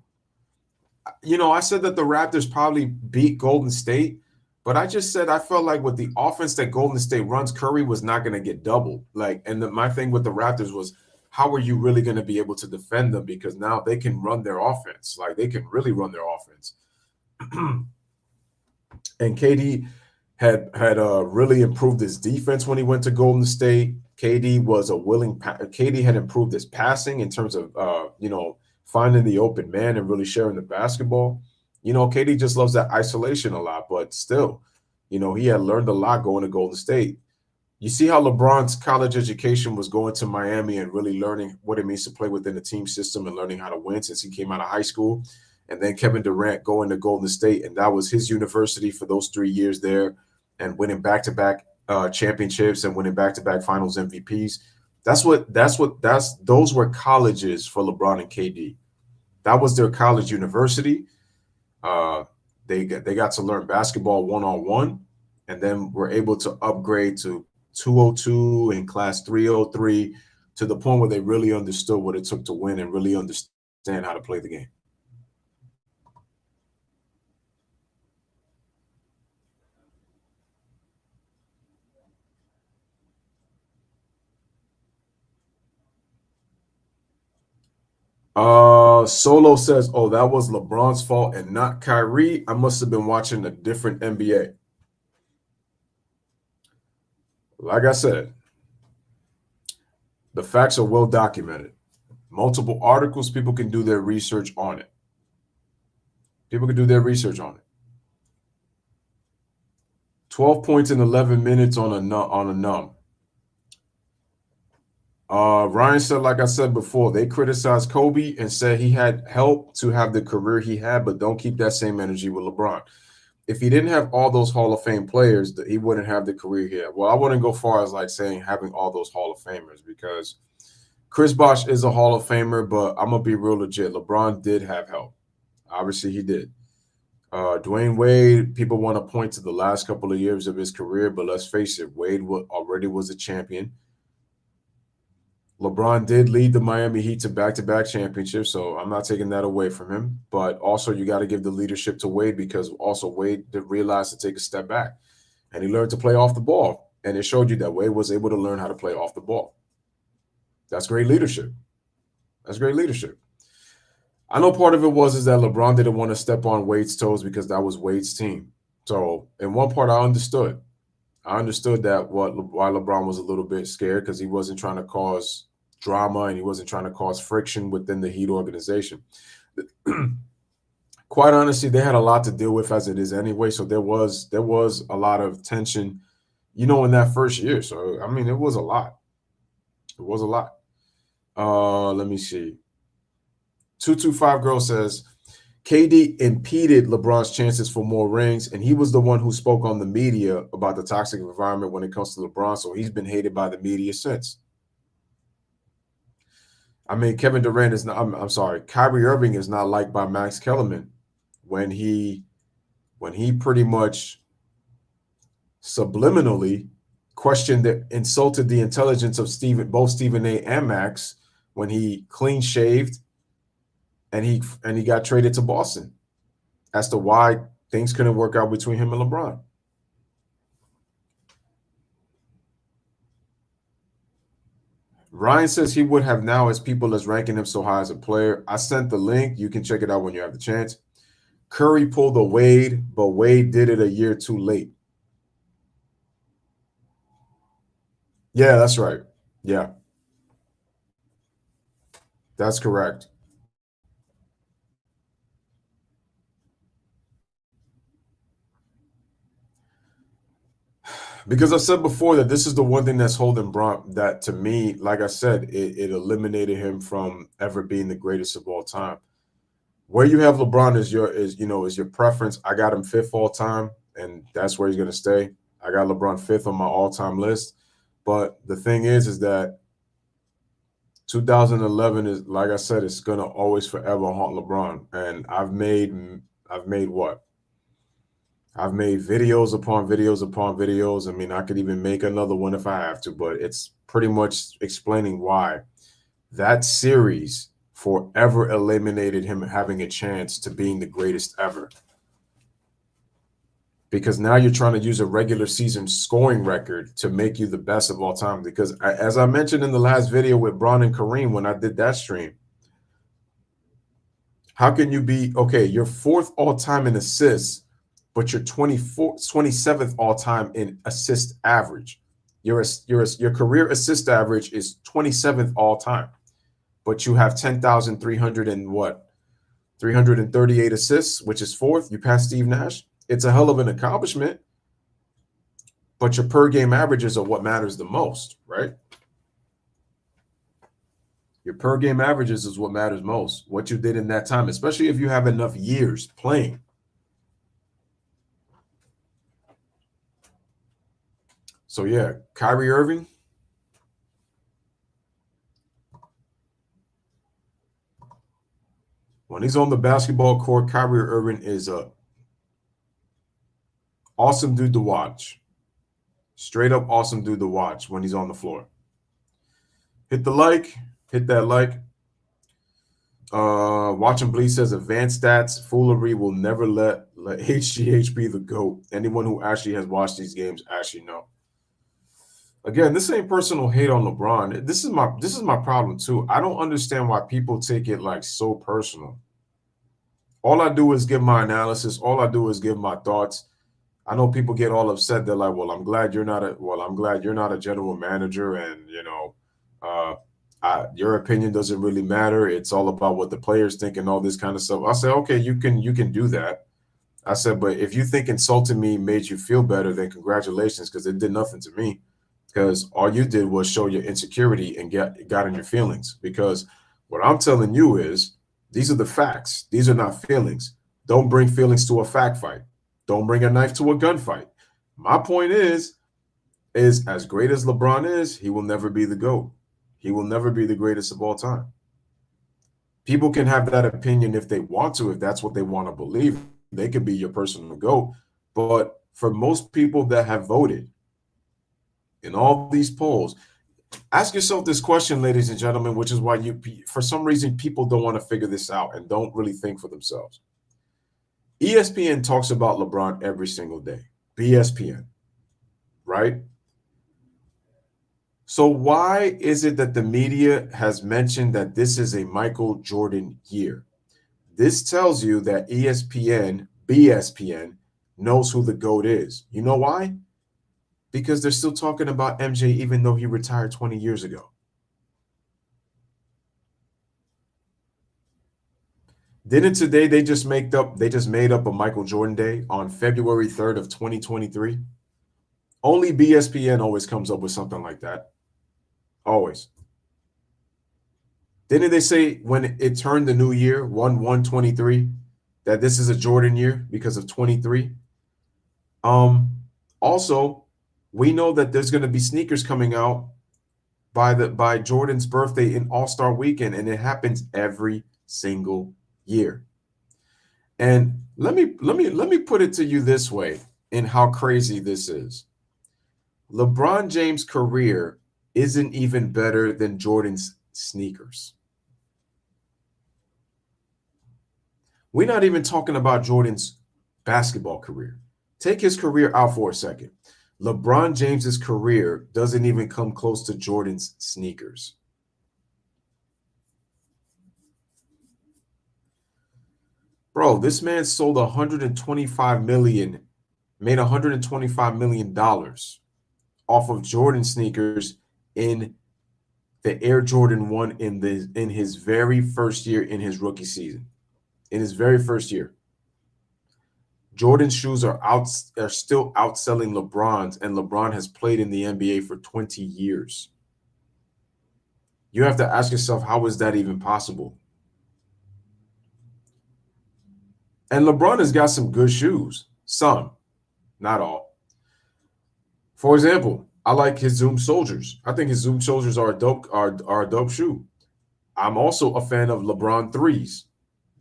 I said that the Raptors probably beat Golden State, but I just said I felt like with the offense that Golden State runs, Curry was not going to get doubled. My thing with the Raptors was, how are you really going to be able to defend them? Because now they can run their offense. They can really run their offense. And KD had really improved his defense when he went to Golden State. KD had improved his passing in terms of, finding the open man and really sharing the basketball. KD just loves that isolation a lot, but still, he had learned a lot going to Golden State. You see how LeBron's college education was going to Miami and really learning what it means to play within a team system and learning how to win since he came out of high school. And then Kevin Durant going to Golden State, and that was his university for those 3 years there, and winning back-to-back championships and winning back-to-back finals MVPs. Those were colleges for LeBron and KD. That was their college university. They got to learn basketball one-on-one, and then were able to upgrade to 202 and class 303 to the point where they really understood what it took to win and really understand how to play the game. Solo says, oh, that was LeBron's fault and not Kyrie. I must have been watching a different NBA. Like I said, the facts are well documented. Multiple articles, people can do their research on it. 12 points in 11 minutes on a numb. Ryan said, like I said before, they criticized Kobe and said he had help to have the career he had, but don't keep that same energy with LeBron. If he didn't have all those Hall of Fame players, he wouldn't have the career he had. Well, I wouldn't go far as saying having all those Hall of Famers, because Chris Bosh is a Hall of Famer, but I'm going to be real legit. LeBron did have help. Obviously, he did. Dwayne Wade, people want to point to the last couple of years of his career, but let's face it, Wade already was a champion. LeBron did lead the Miami Heat to back-to-back championships, so I'm not taking that away from him. But also, you got to give the leadership to Wade, because also Wade did realize to take a step back, and he learned to play off the ball. And it showed you that Wade was able to learn how to play off the ball. That's great leadership. That's great leadership. I know part of it is that LeBron didn't want to step on Wade's toes because that was Wade's team. So in one part, I understood. I understood that why LeBron was a little bit scared, because he wasn't trying to cause drama and he wasn't trying to cause friction within the Heat organization. Quite honestly, they had a lot to deal with as it is anyway. So there was a lot of tension, in that first year. So, I mean, it was a lot. It was a lot. Let me see. 225 Girl says, KD impeded LeBron's chances for more rings, and he was the one who spoke on the media about the toxic environment when it comes to LeBron, so he's been hated by the media since. I mean, Kevin Durant is not, I'm sorry, Kyrie Irving is not liked by Max Kellerman when he pretty much subliminally insulted the intelligence of both Stephen A. and Max when he clean shaved and he got traded to Boston as to why things couldn't work out between him and LeBron. Ryan says he would have now as people as ranking him so high as a player. I sent the link. You can check it out when you have the chance. Curry pulled a Wade, but Wade did it a year too late. Yeah, that's right. Yeah. That's correct. Because I said before that this is the one thing that's holding Bron, that to me, like I said, it eliminated him from ever being the greatest of all time. Where you have LeBron is your preference. I got him 5th all time, and that's where he's going to stay. I got LeBron 5th on my all-time list. But the thing is that 2011 is, like I said, it's going to always forever haunt LeBron. And I've made what? I've made videos upon videos upon videos. I mean, I could even make another one if I have to, but it's pretty much explaining why that series forever eliminated him having a chance to being the greatest ever. Because now you're trying to use a regular season scoring record to make you the best of all time. Because as I mentioned in the last video with Bron and Kareem when I did that stream, how can you be, okay, you're 4th all time in assists, but you're 27th all time in assist average. Your career assist average is 27th all time, but you have 10,300 and what? 338 assists, which is 4th. You passed Steve Nash. It's a hell of an accomplishment, but your per game averages are what matters the most, right? Your per game averages is what matters most. What you did in that time, especially if you have enough years playing. So, yeah, Kyrie Irving. When he's on the basketball court, Kyrie Irving is a awesome dude to watch. Straight up awesome dude to watch when he's on the floor. Hit the like. Hit that like. Watching Bleed says advanced stats foolery will never let HGH be the GOAT. Anyone who actually has watched these games actually know. Again, this ain't personal hate on LeBron. This is my problem too. I don't understand why people take it like so personal. All I do is give my analysis. All I do is give my thoughts. I know people get all upset. They're like, "Well, I'm glad you're not a general manager, and your opinion doesn't really matter. It's all about what the players think and all this kind of stuff." I say, "Okay, you can do that." I said, "But if you think insulting me made you feel better, then congratulations, because it did nothing to me. Because all you did was show your insecurity and got in your feelings. Because what I'm telling you is these are the facts. These are not feelings. Don't bring feelings to a fact fight. Don't bring a knife to a gunfight. My point is as great as LeBron is, he will never be the GOAT. He will never be the greatest of all time. People can have that opinion if they want to, if that's what they want to believe. They could be your personal GOAT. But for most people that have voted in all these polls, ask yourself this question, ladies and gentlemen, which is why for some reason, people don't want to figure this out and don't really think for themselves. ESPN talks about LeBron every single day. ESPN, right? So why is it that the media has mentioned that this is a Michael Jordan year? This tells you that ESPN, BSPN, knows who the GOAT is. You know why? Because they're still talking about MJ even though he retired 20 years ago. Didn't today they just made up a Michael Jordan Day on February 3rd of 2023? Only BSPN always comes up with something like that. Always. Didn't they say when it turned the new year, 1/1/23, that this is a Jordan year because of 23? Also, we know that there's going to be sneakers coming out by Jordan's birthday in All-Star Weekend, and it happens every single year. And let me put it to you this way in how crazy this is. LeBron James' career isn't even better than Jordan's sneakers. We're not even talking about Jordan's basketball career. Take his career out for a second. LeBron James's career doesn't even come close to Jordan's sneakers. Bro, this man sold 125 million, made $125 million off of Jordan sneakers in the Air Jordan 1 in his very first year in his rookie season. In his very first year. Jordan's shoes are still outselling LeBron's, and LeBron has played in the NBA for 20 years. You have to ask yourself, how is that even possible? And LeBron has got some good shoes. Some, not all. For example, I like his Zoom Soldiers. I think his Zoom Soldiers are a dope shoe. I'm also a fan of LeBron 3s.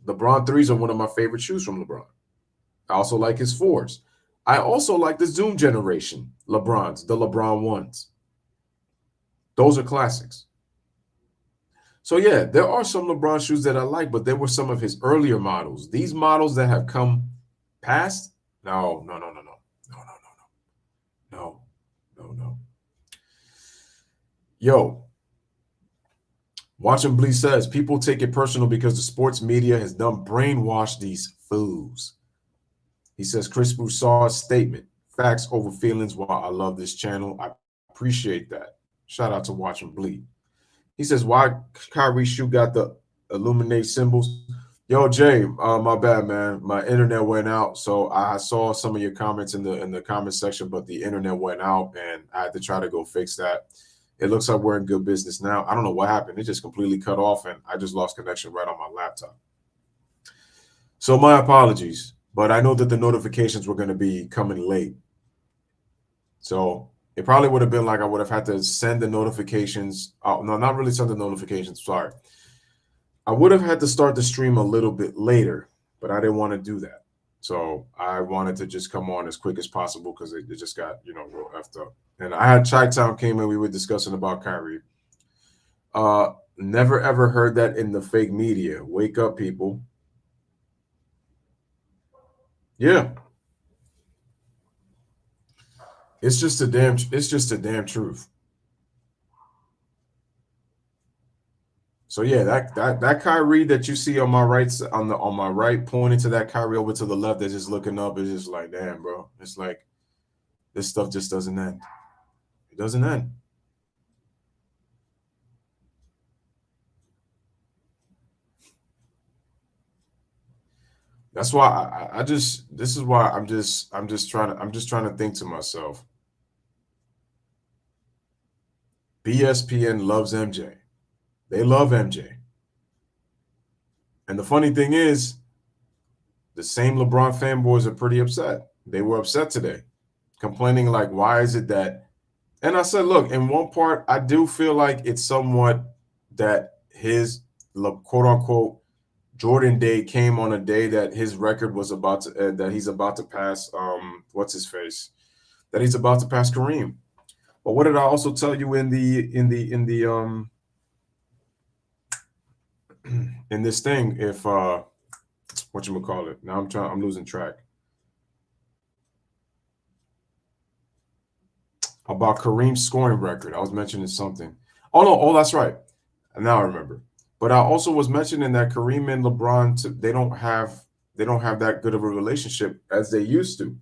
LeBron 3s are one of my favorite shoes from LeBron. I also like his 4s. I also like the Zoom generation LeBrons, the LeBron 1s. Those are classics. So yeah, there are some LeBron shoes that I like, but there were some of his earlier models. These models that have come past, no. Yo, Watching Bleed says, people take it personal because the sports media has done brainwash these fools. He says, Chris Broussard's statement, facts over feelings. While I love this channel, I appreciate that. Shout out to Watching Bleed. He says, why Kyrie shoe got the illuminate symbols? Yo, Jay, my bad, man. My internet went out, so I saw some of your comments in the comment section, but the internet went out, and I had to try to go fix that. It looks like we're in good business now. I don't know what happened. It just completely cut off, and I just lost connection right on my laptop. So my apologies, but I know that the notifications were going to be coming late. So it probably would have been like I would have had to send the notifications. Oh, no, not really send the notifications. Sorry. I would have had to start the stream a little bit later, but I didn't want to do that. So I wanted to just come on as quick as possible because it just got, real effed up. And I had Chi-Town came in. We were discussing about Kyrie. Never, ever heard that in the fake media. Wake up, people. Yeah. It's just a damn truth. So yeah, that Kyrie that you see on my right, on my right, pointing to that Kyrie over to the left that's just looking up, is just like, damn, bro. It's like this stuff just doesn't end. It doesn't end. That's why I'm just trying to think to myself. BSPN loves MJ. They love MJ. And the funny thing is, the same LeBron fanboys are pretty upset. They were upset today, complaining like, why is it that? And I said, look, in one part, I do feel like it's somewhat that his quote unquote Jordan Day came on a day that his record was about to that he's about to pass what's his face, that he's about to pass Kareem. But what did I also tell you in the in this thing? If whatchamacallit, now I'm losing track. About Kareem's scoring record. I was mentioning something. Oh, that's right. Now I remember. But I also was mentioning that Kareem and LeBron, they don't have that good of a relationship as they used to.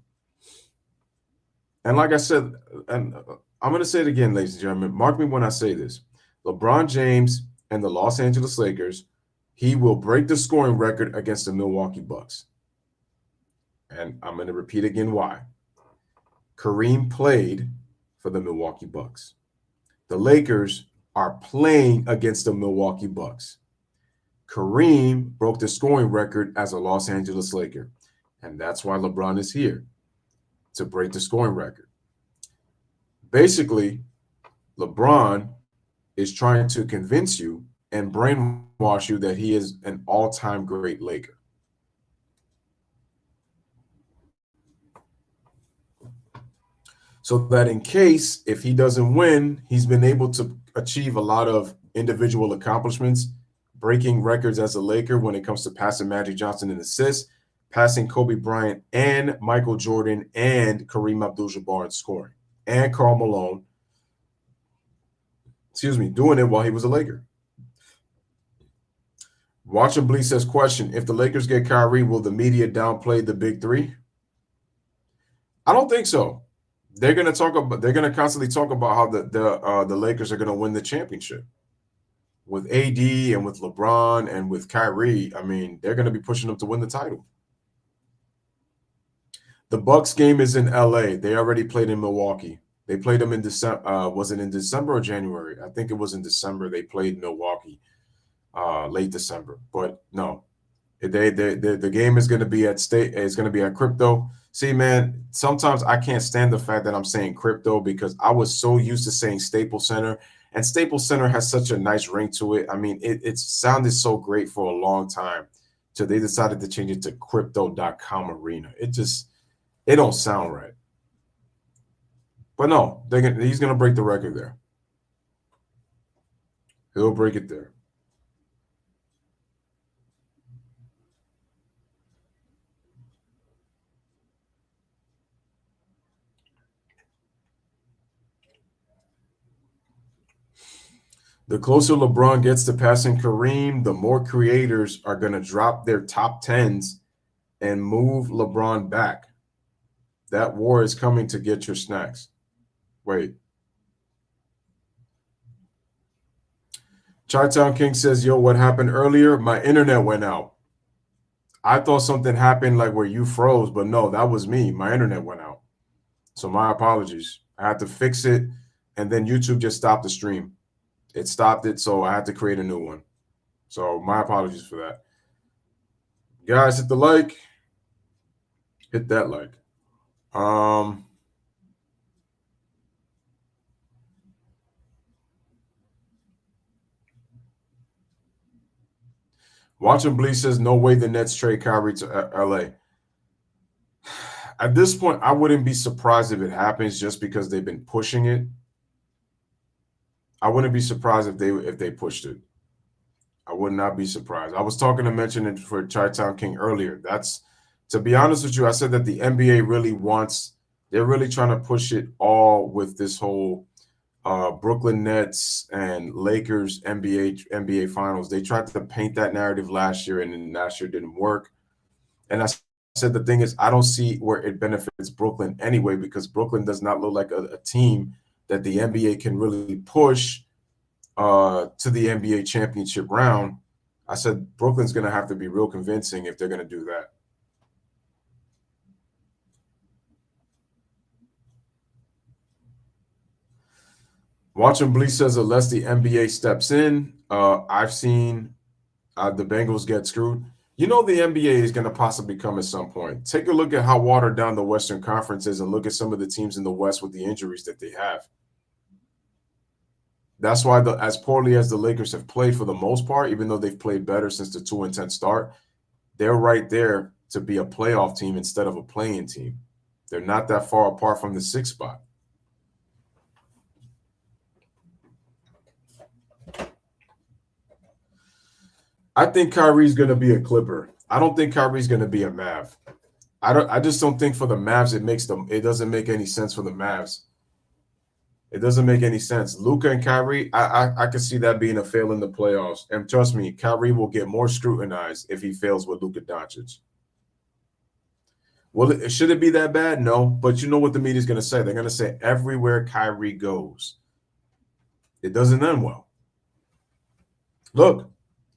And like I said, and I'm going to say it again, ladies and gentlemen, mark me when I say this. LeBron James and the Los Angeles Lakers, he will break the scoring record against the Milwaukee Bucks. And I'm going to repeat again why. Kareem played for the Milwaukee Bucks. The Lakers are playing against the Milwaukee Bucks. Kareem broke the scoring record as a Los Angeles Laker. And that's why LeBron is here, to break the scoring record. Basically, LeBron is trying to convince you and brainwash you that he is an all-time great Laker. So that in case, if he doesn't win, he's been able to achieve a lot of individual accomplishments, breaking records as a Laker when it comes to passing Magic Johnson in assists, passing Kobe Bryant and Michael Jordan and Kareem Abdul-Jabbar in scoring, and Karl Malone, doing it while he was a Laker. Watching Bleed says, question, if the Lakers get Kyrie, will the media downplay the big three? I don't think so. They're going to constantly talk about how the Lakers are going to win the championship. With AD and with LeBron and with Kyrie, I mean, they're going to be pushing them to win the title. The Bucks game is in LA. They already played in Milwaukee. They played them in December. Was it in December or January? I think it was in December. They played Milwaukee, late December. But no, the game is going to be at State. It's going to be at Crypto. See, man, sometimes I can't stand the fact that I'm saying Crypto because I was so used to saying Staples Center, and Staples Center has such a nice ring to it. I mean, it sounded so great for a long time, so they decided to change it to Crypto.com Arena. It don't sound right. But no, he's going to break the record there. He'll break it there. The closer LeBron gets to passing Kareem, the more creators are going to drop their top 10s and move LeBron back. That war is coming to get your snacks. Wait. Chi-Town King says, yo, what happened earlier? My internet went out. I thought something happened like where you froze, but no, that was me. My internet went out. So my apologies. I had to fix it, and then YouTube just stopped the stream. It stopped it, so I had to create a new one. So my apologies for that. Guys, hit the like. Hit that like. Watching Bleach says, no way the Nets trade Kyrie to LA. At this point, I wouldn't be surprised if it happens just because they've been pushing it. I wouldn't be surprised if they pushed it. I would not be surprised. I was talking to mention it for Chi-Town King earlier. To be honest with you, I said that the NBA really they're really trying to push it all with this whole Brooklyn Nets and Lakers NBA Finals. They tried to paint that narrative last year, and then last year didn't work. And I said the thing is, I don't see where it benefits Brooklyn anyway, because Brooklyn does not look like a team that the NBA can really push to the NBA championship round. I said Brooklyn's going to have to be real convincing if they're going to do that. Watching Bleach says, unless the NBA steps in, I've seen the Bengals get screwed. You know the NBA is going to possibly come at some point. Take a look at how watered down the Western Conference is and look at some of the teams in the West with the injuries that they have. That's why as poorly as the Lakers have played for the most part, even though they've played better since the 2-10 start, they're right there to be a playoff team instead of a play-in team. They're not that far apart from the 6th spot. I think Kyrie's going to be a Clipper. I don't think Kyrie's going to be a Mav. I just don't think for the Mavs it doesn't make any sense for the Mavs. It doesn't make any sense. Luka and Kyrie, I could see that being a fail in the playoffs. And trust me, Kyrie will get more scrutinized if he fails with Luka Doncic. Well, should it be that bad? No. But you know what the media's going to say? They're going to say everywhere Kyrie goes, it doesn't end well. Look,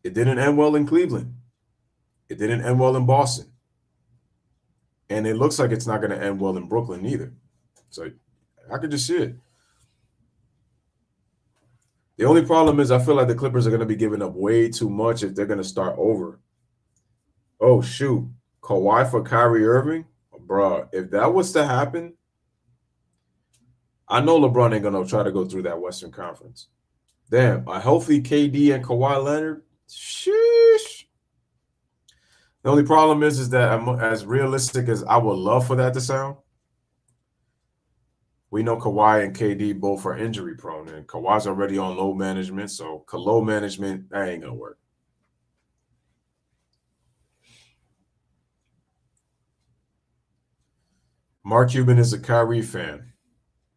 it didn't end well in Cleveland. It didn't end well in Boston. And it looks like it's not going to end well in Brooklyn either. So I could just see it. The only problem is I feel like the Clippers are going to be giving up way too much if they're going to start over. Oh, shoot. Kawhi for Kyrie Irving? Bruh, if that was to happen, I know LeBron ain't going to try to go through that Western Conference. Damn, a healthy KD and Kawhi Leonard? Sheesh. The only problem is that as realistic as I would love for that to sound, we know Kawhi and KD both are injury prone, and Kawhi's already on load management, so load management, that ain't going to work. Mark Cuban is a Kyrie fan.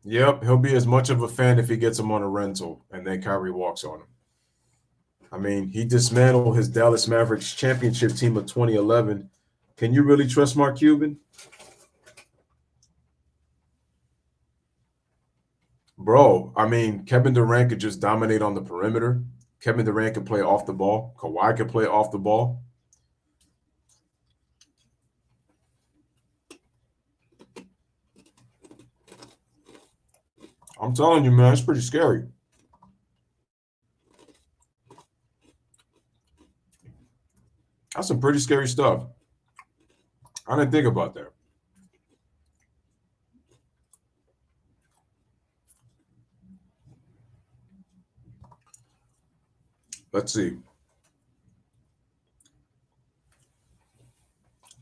Yep, he'll be as much of a fan if he gets him on a rental and then Kyrie walks on him. I mean, he dismantled his Dallas Mavericks championship team of 2011. Can you really trust Mark Cuban? Bro, I mean, Kevin Durant could just dominate on the perimeter. Kevin Durant could play off the ball. Kawhi could play off the ball. I'm telling you, man, it's pretty scary. That's some pretty scary stuff. I didn't think about that. Let's see.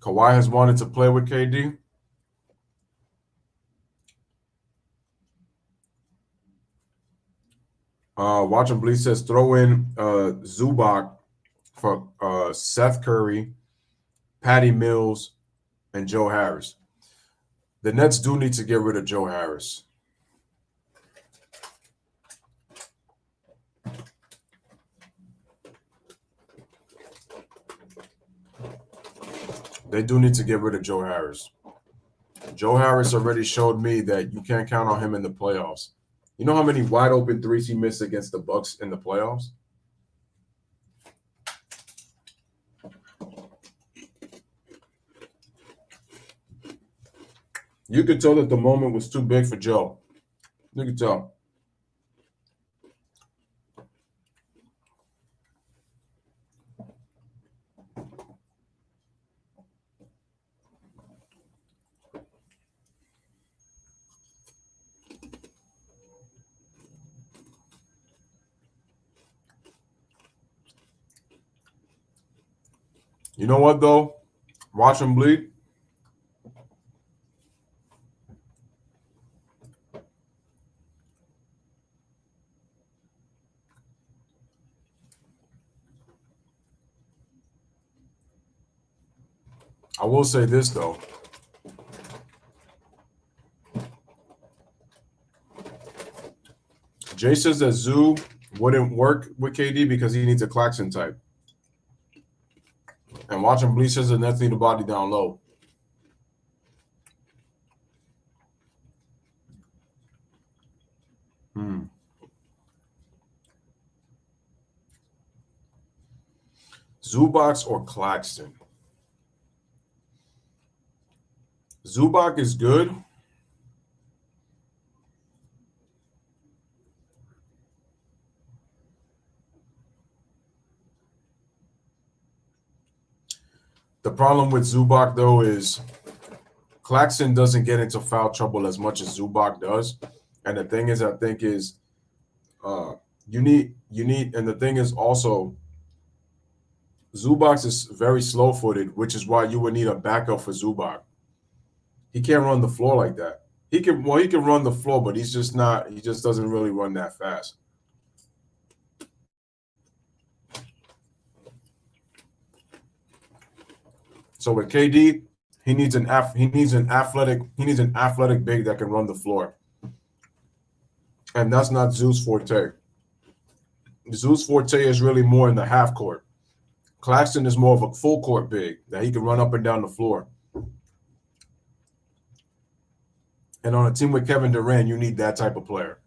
Kawhi has wanted to play with KD. Watch and Bleed says throw in Zubac for Seth Curry, Patty Mills, and Joe Harris. The Nets do need to get rid of Joe Harris. They do need to get rid of Joe Harris. Joe Harris already showed me that you can't count on him in the playoffs. You know how many wide open threes he missed against the Bucks in the playoffs? You could tell that the moment was too big for Joe. You could tell. You know what, though? Watch him bleed. I will say this, though. Jay says that Zoo wouldn't work with KD because he needs a Claxton type. And watching Bleach says the Nets need a body down low. Zubac or Claxton? Zubac is good. The problem with Zubac, though, is Claxton doesn't get into foul trouble as much as Zubac does. And the thing is, I think is And the thing is also, Zubac is very slow-footed, which is why you would need a backup for Zubac. He can't run the floor like that. He can run the floor, but he's just not. He just doesn't really run that fast. So with KD, he needs an athletic big that can run the floor, and that's not Zoo's forte. Zoo's forte is really more in the half court. Claxton is more of a full court big that he can run up and down the floor. And on a team with Kevin Durant, you need that type of player.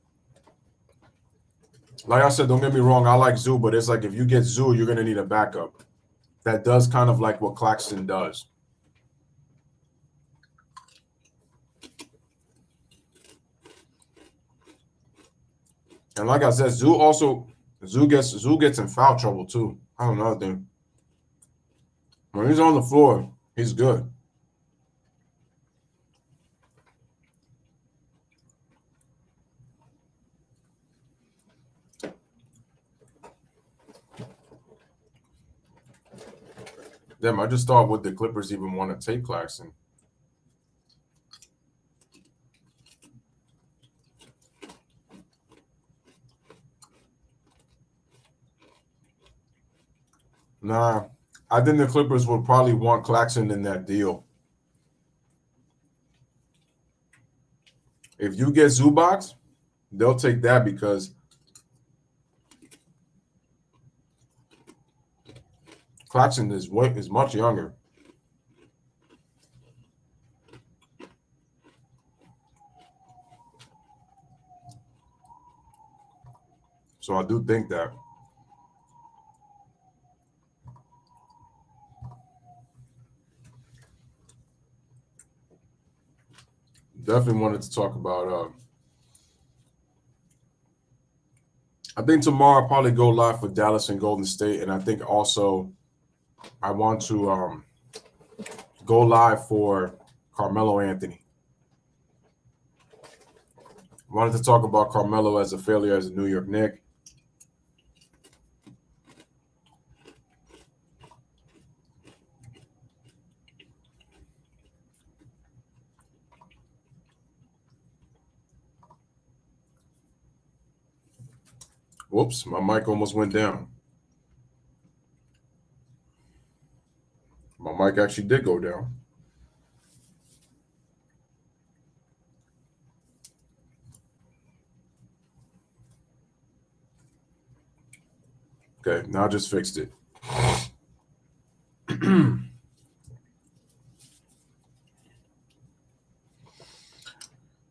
Like I said, don't get me wrong, I like Zoo, but it's like if you get Zoo, you're going to need a backup that does kind of like what Claxton does. And like I said, Zoo gets in foul trouble too. I don't know, dude. When he's on the floor, he's good. Damn, I just thought, would the Clippers even want to take Claxton? Nah, I think the Clippers would probably want Claxton in that deal. If you get Zubac, they'll take that because Claxton is much younger. So I do think that. Definitely wanted to talk about. I think tomorrow I'll probably go live for Dallas and Golden State, and I think also I want to go live for Carmelo Anthony. Wanted to talk about Carmelo as a failure as a New York Knick. Whoops, my mic almost went down. My mic actually did go down. Okay, now I just fixed it.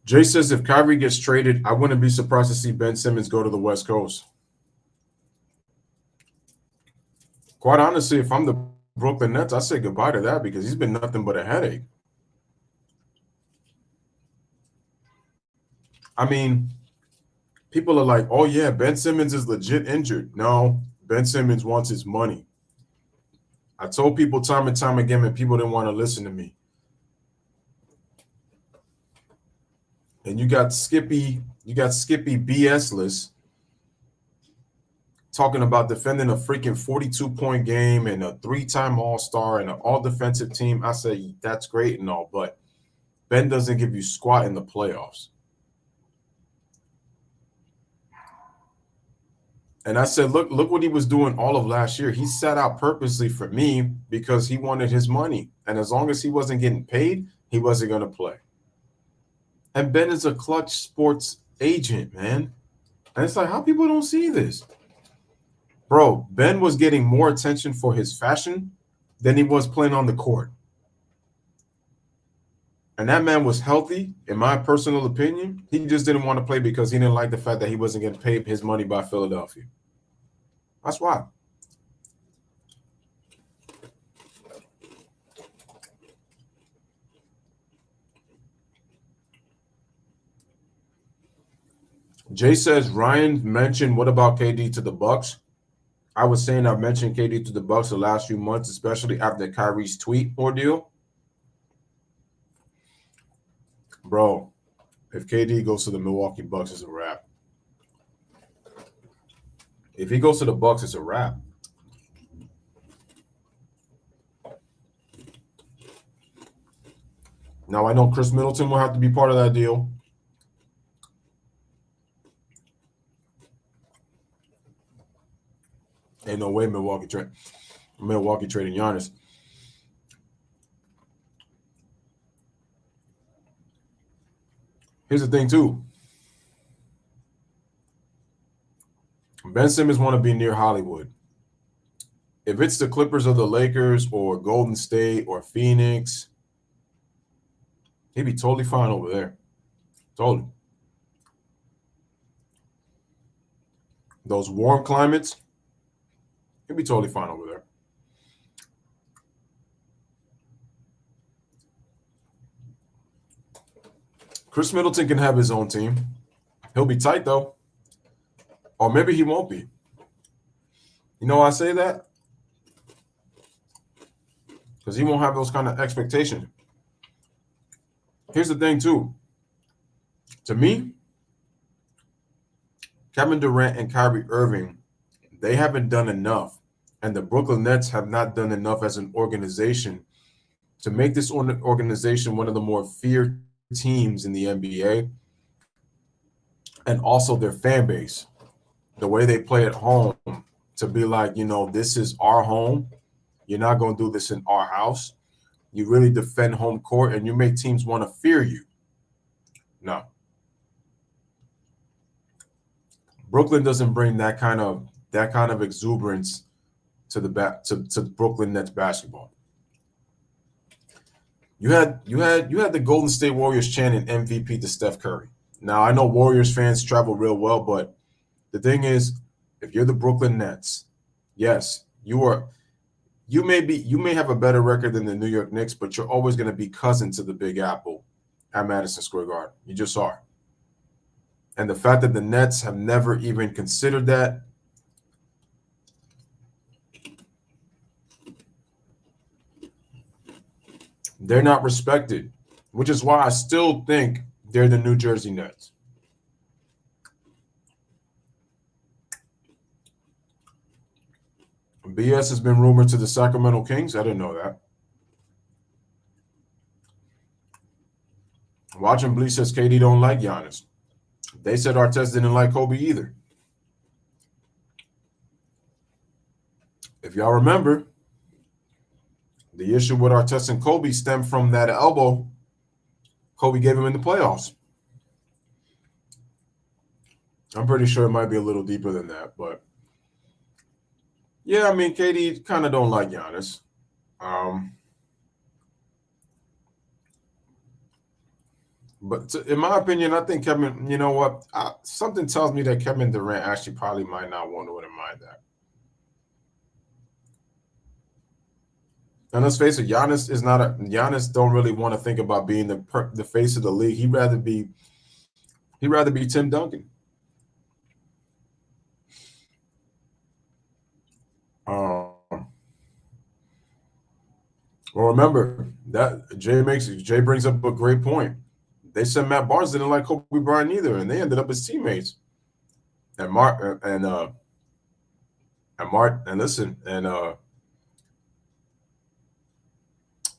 Jay says if Kyrie gets traded, I wouldn't be surprised to see Ben Simmons go to the West Coast. Quite honestly, if I'm the Brooklyn Nets, I say goodbye to that because he's been nothing but a headache. I mean, people are like, oh, yeah, Ben Simmons is legit injured. No, Ben Simmons wants his money. I told people time and time again, and people didn't want to listen to me. And you got Skippy BS-less talking about defending a freaking 42-point game and a 3-time All-Star and an all-defensive team. I say that's great and all, but Ben doesn't give you squat in the playoffs. And I said, look what he was doing all of last year. He sat out purposely for me because he wanted his money. And as long as he wasn't getting paid, he wasn't going to play. And Ben is a clutch sports agent, man. And it's like, how people don't see this? Bro, Ben was getting more attention for his fashion than he was playing on the court. And that man was healthy, in my personal opinion. He just didn't want to play because he didn't like the fact that he wasn't getting paid his money by Philadelphia. That's why. Jay says Ryan mentioned what about KD to the Bucks? I was saying I've mentioned KD to the Bucks the last few months, especially after Kyrie's tweet ordeal. Bro, if KD goes to the Milwaukee Bucks, it's a wrap. If he goes to the Bucks, it's a wrap. Now I know Chris Middleton will have to be part of that deal. Ain't no way Milwaukee trading Giannis. Here's the thing too. Ben Simmons want to be near Hollywood. If it's the Clippers or the Lakers or Golden State or Phoenix, he'd be totally fine over there. Totally. Those warm climates, he'd be totally fine over there. Chris Middleton can have his own team. He'll be tight, though. Or maybe he won't be. You know why I say that? Because he won't have those kind of expectations. Here's the thing, too. To me, Kevin Durant and Kyrie Irving, they haven't done enough. And the Brooklyn Nets have not done enough as an organization to make this organization one of the more feared teams in the NBA. And also their fan base, the way they play at home, to be like, this is our home. You're not going to do this in our house. You really defend home court and you make teams want to fear you. No. Brooklyn doesn't bring that kind of exuberance to the Brooklyn Nets basketball. You had the Golden State Warriors chanting MVP to Steph Curry. Now I know Warriors fans travel real well, but the thing is, if you're the Brooklyn Nets, yes, you may have a better record than the New York Knicks, but you're always going to be cousin to the Big Apple at Madison Square Garden. You just are. And the fact that the Nets have never even considered that, they're not respected, which is why I still think they're the New Jersey Nets. BS has been rumored to the Sacramento Kings. I didn't know that. Watching Bleach says KD don't like Giannis. They said Artest didn't like Kobe either. If y'all remember, the issue with Artest and Kobe stemmed from that elbow Kobe gave him in the playoffs. I'm pretty sure it might be a little deeper than that, but yeah, I mean, KD kind of don't like Giannis. But in my opinion, I think Kevin, you know what? Something tells me that Kevin Durant actually probably might not want to mind that. And let's face it, Giannis don't really want to think about being the face of the league. He'd rather be Tim Duncan. Well, remember that Jay brings up a great point. They said Matt Barnes didn't like Kobe Bryant either, and they ended up as teammates. And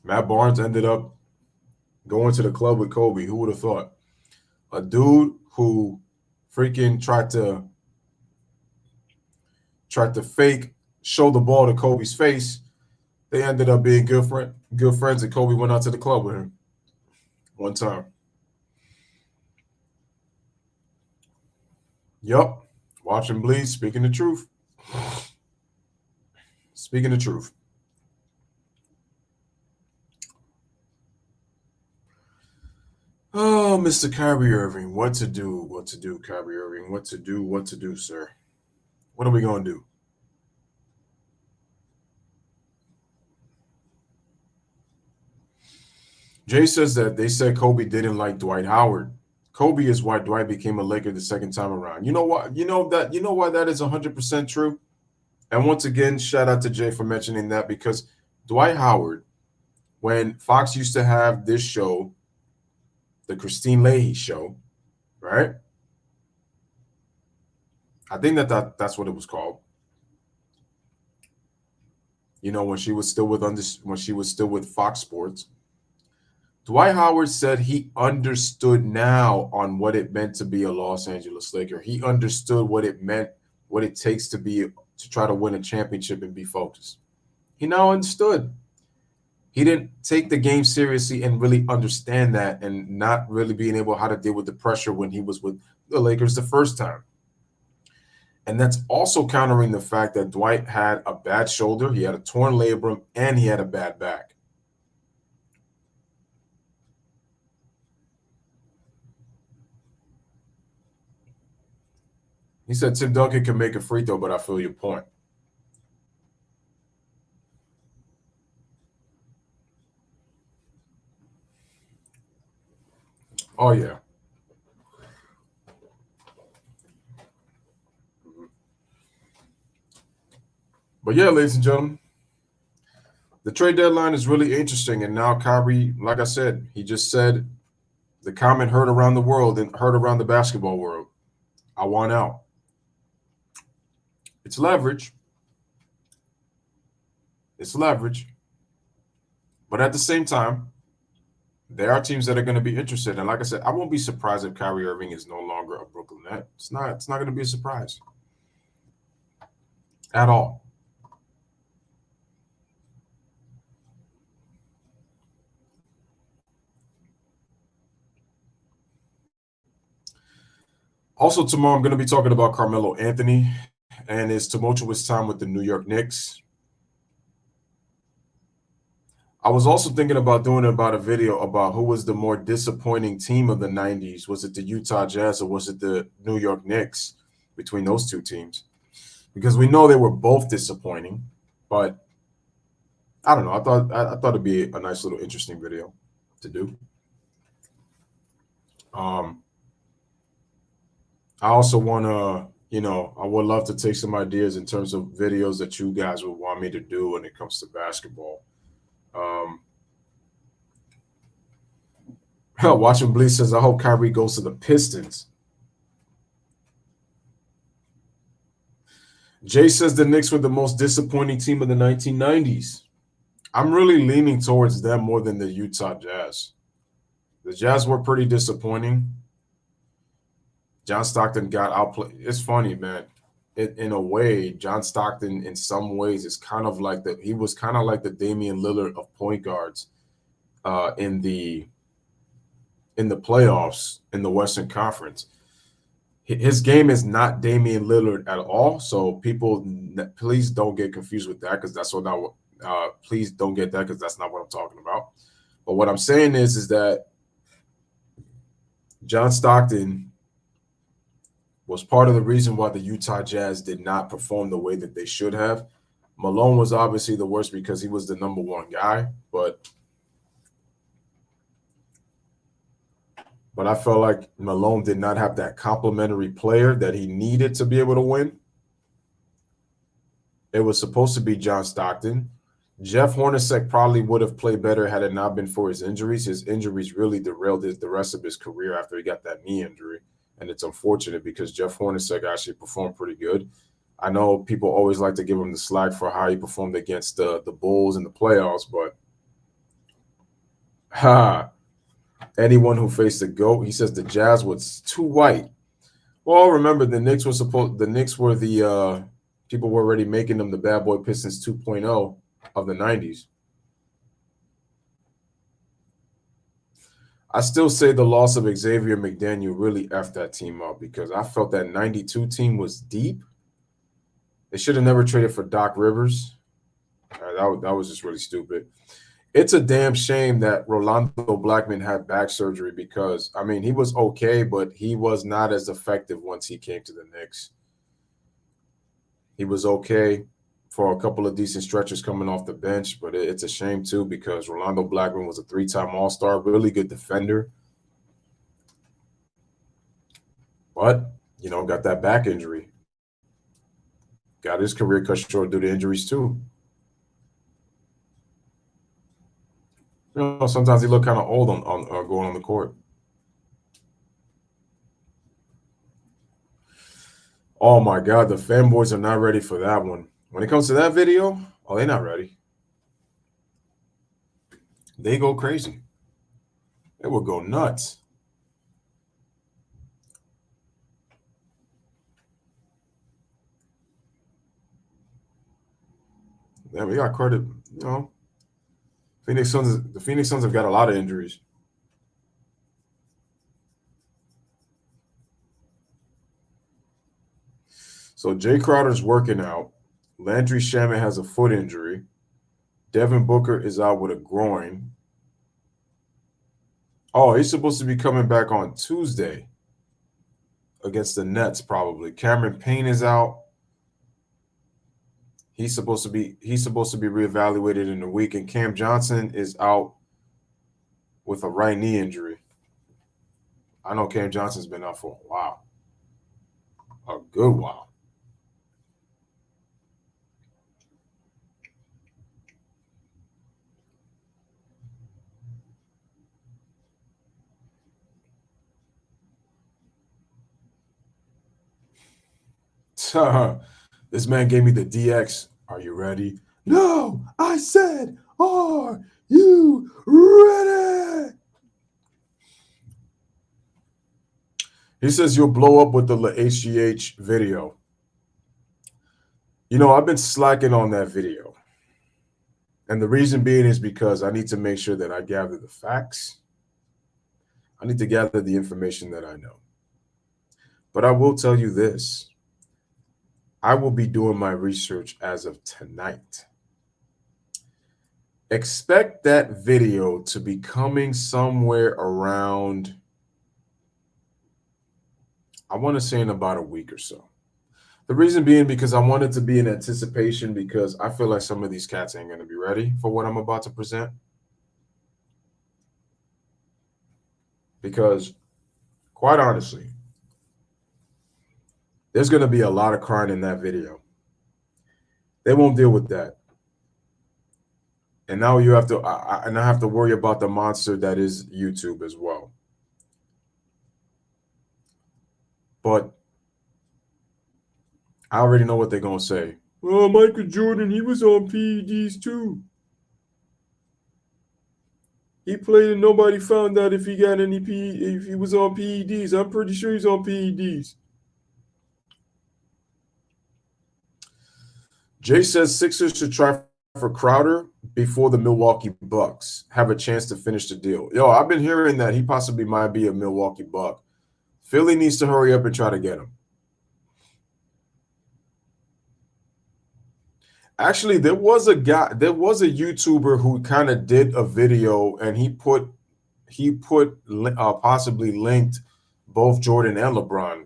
Matt Barnes ended up going to the club with Kobe. Who would have thought? A dude who freaking tried to fake show the ball to Kobe's face. They ended up being good friends, and Kobe went out to the club with him one time. Yup. Watching bleed, speaking the truth. Speaking the truth. Oh, Mr. Kyrie Irving, what to do, Kyrie Irving, what to do, sir. What are we going to do? Jay says that they said Kobe didn't like Dwight Howard. Kobe is why Dwight became a Laker the second time around. You know what? You know why that is 100% true? And once again, shout out to Jay for mentioning that, because Dwight Howard, when Fox used to have this show, the Christine Leahy show, right? I think that's what it was called. You know, when she was still with Fox Sports. Dwight Howard said he understood now on what it meant to be a Los Angeles Laker. He understood what it meant, what it takes to try to win a championship and be focused. He now understood. He didn't take the game seriously and really understand that, and not really being able how to deal with the pressure when he was with the Lakers the first time. And that's also countering the fact that Dwight had a bad shoulder, he had a torn labrum, and he had a bad back. He said Tim Duncan can make a free throw, but I feel your point. Oh, yeah. But yeah, ladies and gentlemen, the trade deadline is really interesting. And now Kyrie, like I said, he just said the comment heard around the world and heard around the basketball world. I want out. It's leverage. It's leverage. But at the same time, there are teams that are going to be interested. And like I said, I won't be surprised if Kyrie Irving is no longer a Brooklyn Net. It's not going to be a surprise at all. Also, tomorrow I'm going to be talking about Carmelo Anthony and his tumultuous time with the New York Knicks. I was also thinking about doing a video about who was the more disappointing team of the 90s. Was it the Utah Jazz or was it the New York Knicks, between those two teams? Because we know they were both disappointing, but I don't know. I thought it'd be a nice little interesting video to do. I also want to, I would love to take some ideas in terms of videos that you guys would want me to do when it comes to basketball. Watching Bleach says, I hope Kyrie goes to the Pistons. Jay says the Knicks were the most disappointing team of the 1990s. I'm really leaning towards them more than the Utah Jazz. The Jazz were pretty disappointing. John Stockton got outplayed. It's funny, man. In a way, John Stockton, in some ways, is kind of like he was kind of like the Damian Lillard of point guards in the playoffs in the Western Conference. His game is not Damian Lillard at all. So people, please don't get confused with that, because that's what please don't get that, because that's not what I'm talking about. But what I'm saying is that John Stockton was part of the reason why the Utah Jazz did not perform the way that they should have. Malone was obviously the worst because he was the number one guy, but I felt like Malone did not have that complementary player that he needed to be able to win. It was supposed to be John Stockton. Jeff Hornacek probably would have played better had it not been for his injuries. His injuries really derailed the rest of his career after he got that knee injury. And it's unfortunate because Jeff Hornacek actually performed pretty good. I know people always like to give him the slack for how he performed against the Bulls in the playoffs, but anyone who faced the GOAT, he says the Jazz was too white. Well, remember the Knicks were the people were already making them the Bad Boy Pistons 2.0 of the 90s. I still say the loss of Xavier McDaniel really effed that team up, because I felt that 92 team was deep. They should have never traded for Doc Rivers. That was just really stupid. It's a damn shame that Rolando Blackman had back surgery, because, I mean, he was okay, but he was not as effective once he came to the Knicks. He was okay for a couple of decent stretches coming off the bench, but it's a shame too, because Rolando Blackman was a 3-time All-Star, really good defender. But, got that back injury. Got his career cut short due to injuries too. Sometimes he looked kind of old on going on the court. Oh my God, the fanboys are not ready for that one. When it comes to that video, oh, they're not ready. They go crazy. They will go nuts. Yeah, we got credit. You know, Phoenix Suns. The Phoenix Suns have got a lot of injuries. So Jay Crowder's working out. Landry Shamet has a foot injury. Devin Booker is out with a groin. Oh, he's supposed to be coming back on Tuesday against the Nets, probably. Cameron Payne is out. He's supposed to be reevaluated in a week, and Cam Johnson is out with a right knee injury. I know Cam Johnson's been out for a while, a good while. This man gave me the DX. Are you ready? No, I said, are you ready? He says you'll blow up with the HGH video. You know, I've been slacking on that video. And the reason being is because I need to make sure that I gather the facts. I need to gather the information that I know. But I will tell you this. I will be doing my research as of tonight. Expect that video to be coming somewhere around, I want to say in about a week or so. The reason being because I want it to be in anticipation because I feel like some of these cats ain't going to be ready for what I'm about to present. Because, quite honestly, there's going to be a lot of crying in that video. They won't deal with that. And now you have to, I have to worry about the monster that is YouTube as well. But I already know what they're going to say. Oh, Michael Jordan, he was on PEDs too. He played and nobody found out if he got any if he was on PEDs. I'm pretty sure he's on PEDs. Jay says Sixers should try for Crowder before the Milwaukee Bucks have a chance to finish the deal. Yo, I've been hearing that he possibly might be a Milwaukee Buck. Philly needs to hurry up and try to get him. Actually, there was a YouTuber who kind of did a video and he possibly linked both Jordan and LeBron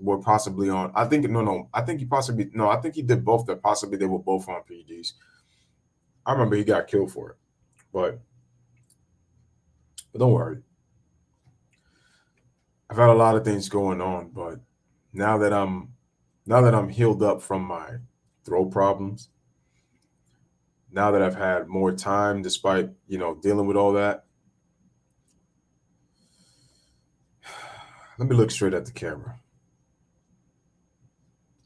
were possibly on. I think he did both. That possibly they were both on PEDs. I remember he got killed for it, but don't worry. I've had a lot of things going on, but now that I'm healed up from my throat problems, now that I've had more time despite, dealing with all that, let me look straight at the camera.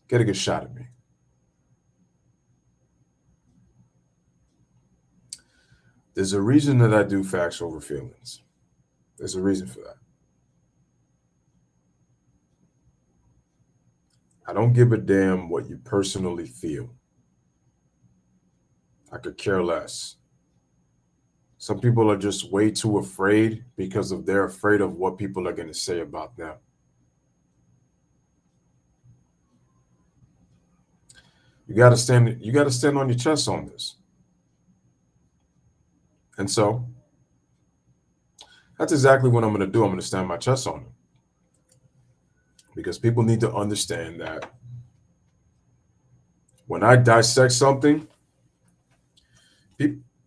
Get a good shot at me. There's a reason that I do facts over feelings. There's a reason for that. I don't give a damn what you personally feel. I could care less. Some people are just way too afraid because they're afraid of what people are going to say about them. You got to stand on your chest on this. And so that's exactly what I'm going to do. I'm going to stand my chest on it. Because people need to understand that when I dissect something,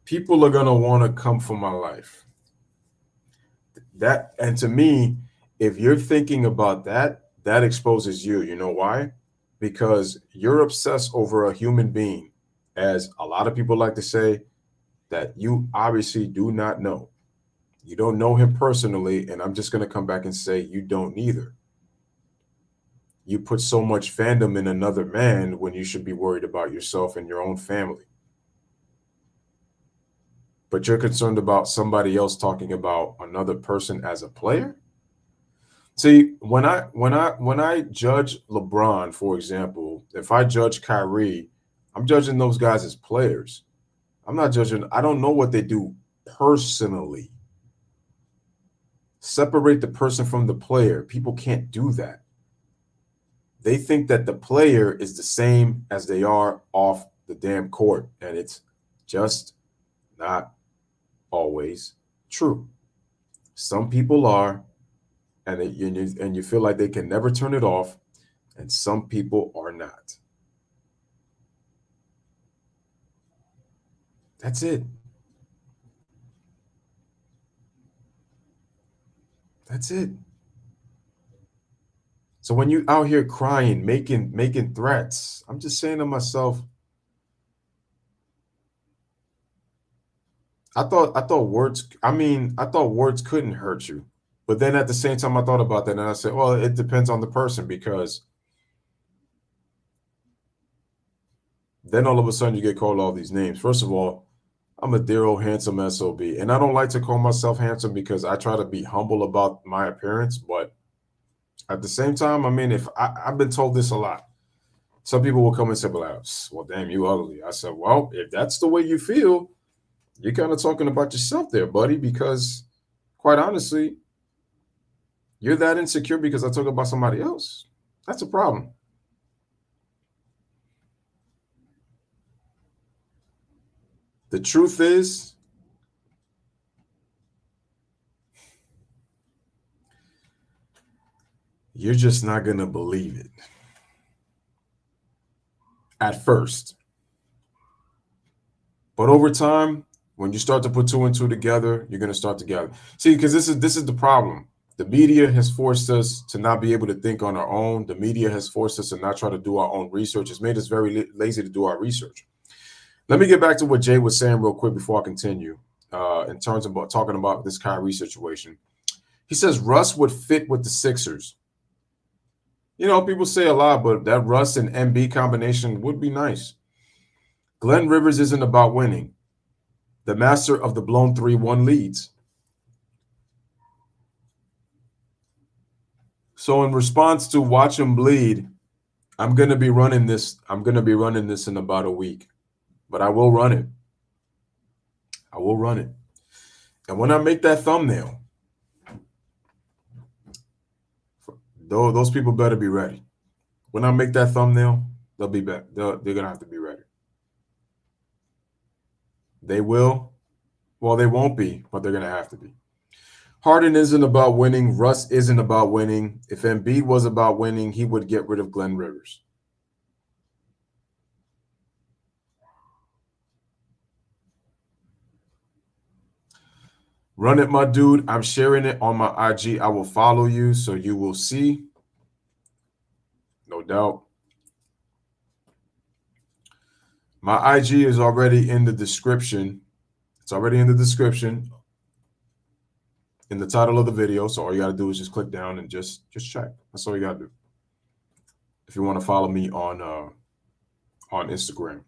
people are going to want to come for my life. And to me, if you're thinking about that, that exposes you. You know why? Because you're obsessed over a human being, as a lot of people like to say, that you obviously do not know. You don't know him personally, and I'm just going to come back and say you don't either. you put so much fandom in another man when you should be worried about yourself and your own family. But you're concerned about somebody else talking about another person as a player? See, when I judge LeBron, for example, if I judge Kyrie, I'm judging those guys as players. I'm not judging, I don't know what they do personally. Separate the person from the player. People can't do that. They think that the player is the same as they are off the damn court, and it's just not always true. Some people are, and you feel like they can never turn it off, and some people are not. That's it. That's it. So when you out here crying, making threats, I'm just saying to myself, I thought words couldn't hurt you. But then at the same time, I thought about that and I said, well, it depends on the person, because then all of a sudden you get called all these names. First of all, I'm a dear old handsome SOB. And I don't like to call myself handsome because I try to be humble about my appearance. But at the same time, I mean, if I've been told this a lot. Some people will come and say, well, damn, you ugly. I said, well, if that's the way you feel, you're kind of talking about yourself there, buddy, because quite honestly, you're that insecure because I talk about somebody else. That's a problem. The truth is, you're just not going to believe it at first. But over time, when you start to put two and two together, you're going to start to gather. See, because this is the problem. The media has forced us to not be able to think on our own. The media has forced us to not try to do our own research. It's made us very lazy to do our research. Let me get back to what Jay was saying real quick before I continue in terms of talking about this Kyrie situation. He says Russ would fit with the Sixers. You know, people say a lot, but that Russ and MB combination would be nice. Glenn Rivers isn't about winning. The master of the blown 3-1 leads. So in response to watch him bleed, I'm going to be running this. I'm going to be running this in about a week, but I will run it. I will run it. And when I make that thumbnail, those people better be ready. When I make that thumbnail, they'll be back. They're going to have to be ready. They will. Well, they won't be, but they're going to have to be. Harden isn't about winning. Russ isn't about winning. If Embiid was about winning, he would get rid of Glenn Rivers. Run it, my dude. I'm sharing it on my IG. I will follow you so you will see. No doubt. My IG is already in the description. It's already in the description, in the title of the video. So all you got to do is just click down and just check. That's all you got to do. If you want to follow me on Instagram.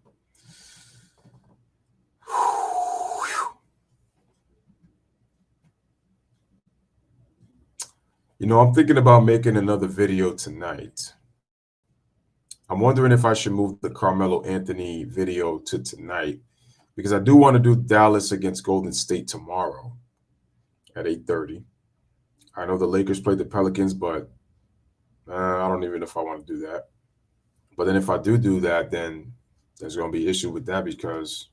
You know, I'm thinking about making another video tonight. I'm wondering if I should move the Carmelo Anthony video to tonight, because I do want to do Dallas against Golden State tomorrow at 8:30. I know the Lakers played the Pelicans, but I don't even know if I want to do that. But then if I do that, then there's going to be an issue with that, because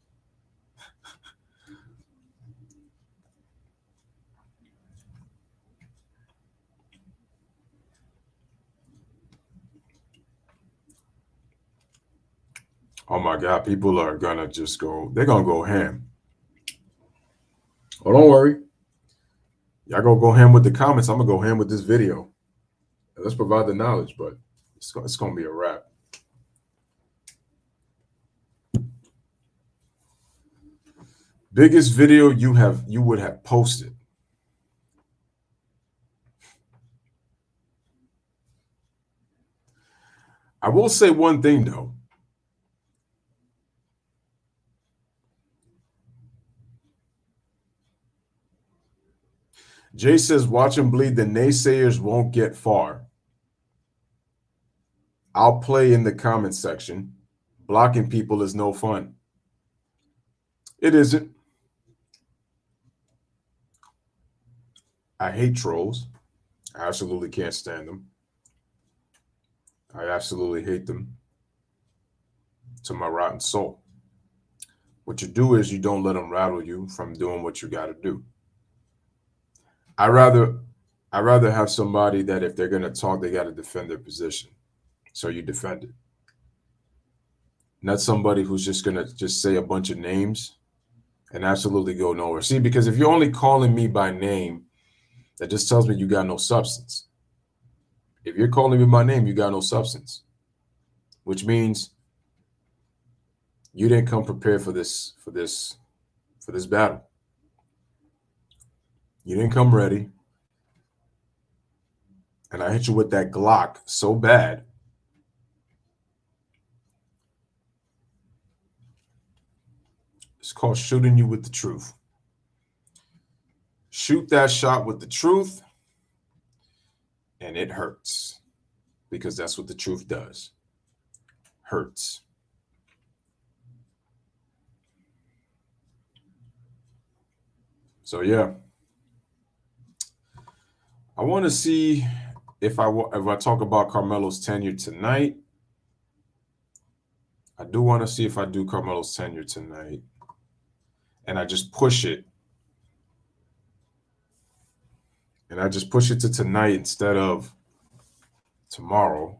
oh my God, people are going to just go, they're going to go ham. Oh, don't worry. Y'all going to go ham with the comments. I'm going to go ham with this video. Let's provide the knowledge, but it's going to be a wrap. Biggest video you would have posted. I will say one thing, though. Jay says, watch him bleed. The naysayers won't get far. I'll play in the comment section. Blocking people is no fun. It isn't. I hate trolls. I absolutely can't stand them. I absolutely hate them to my rotten soul. What you do is you don't let them rattle you from doing what you got to do. I rather have somebody that if they're going to talk, they got to defend their position. So you defend it. Not somebody who's just going to just say a bunch of names and absolutely go nowhere. See, because if you're only calling me by name, that just tells me you got no substance. If you're calling me by name, you got no substance, which means you didn't come prepared for this battle. You didn't come ready. And I hit you with that Glock so bad. It's called shooting you with the truth. Shoot that shot with the truth, and it hurts. Because that's what the truth does. Hurts. So, yeah. I want to see if I talk about Carmelo's tenure tonight. I do want to see if I do Carmelo's tenure tonight. And I just push it. And I just push it to tonight instead of tomorrow.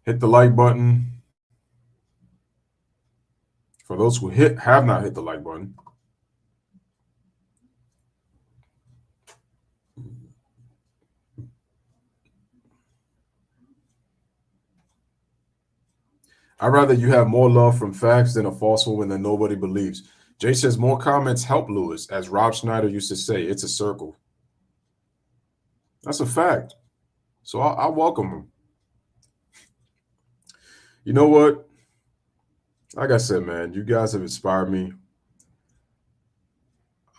Hit the like button. For those who have not hit the like button. I'd rather you have more love from facts than a false one that nobody believes. Jay says more comments help Louis. As Rob Schneider used to say, it's a circle. That's a fact. So I welcome him. You know what? Like I said, man, you guys have inspired me.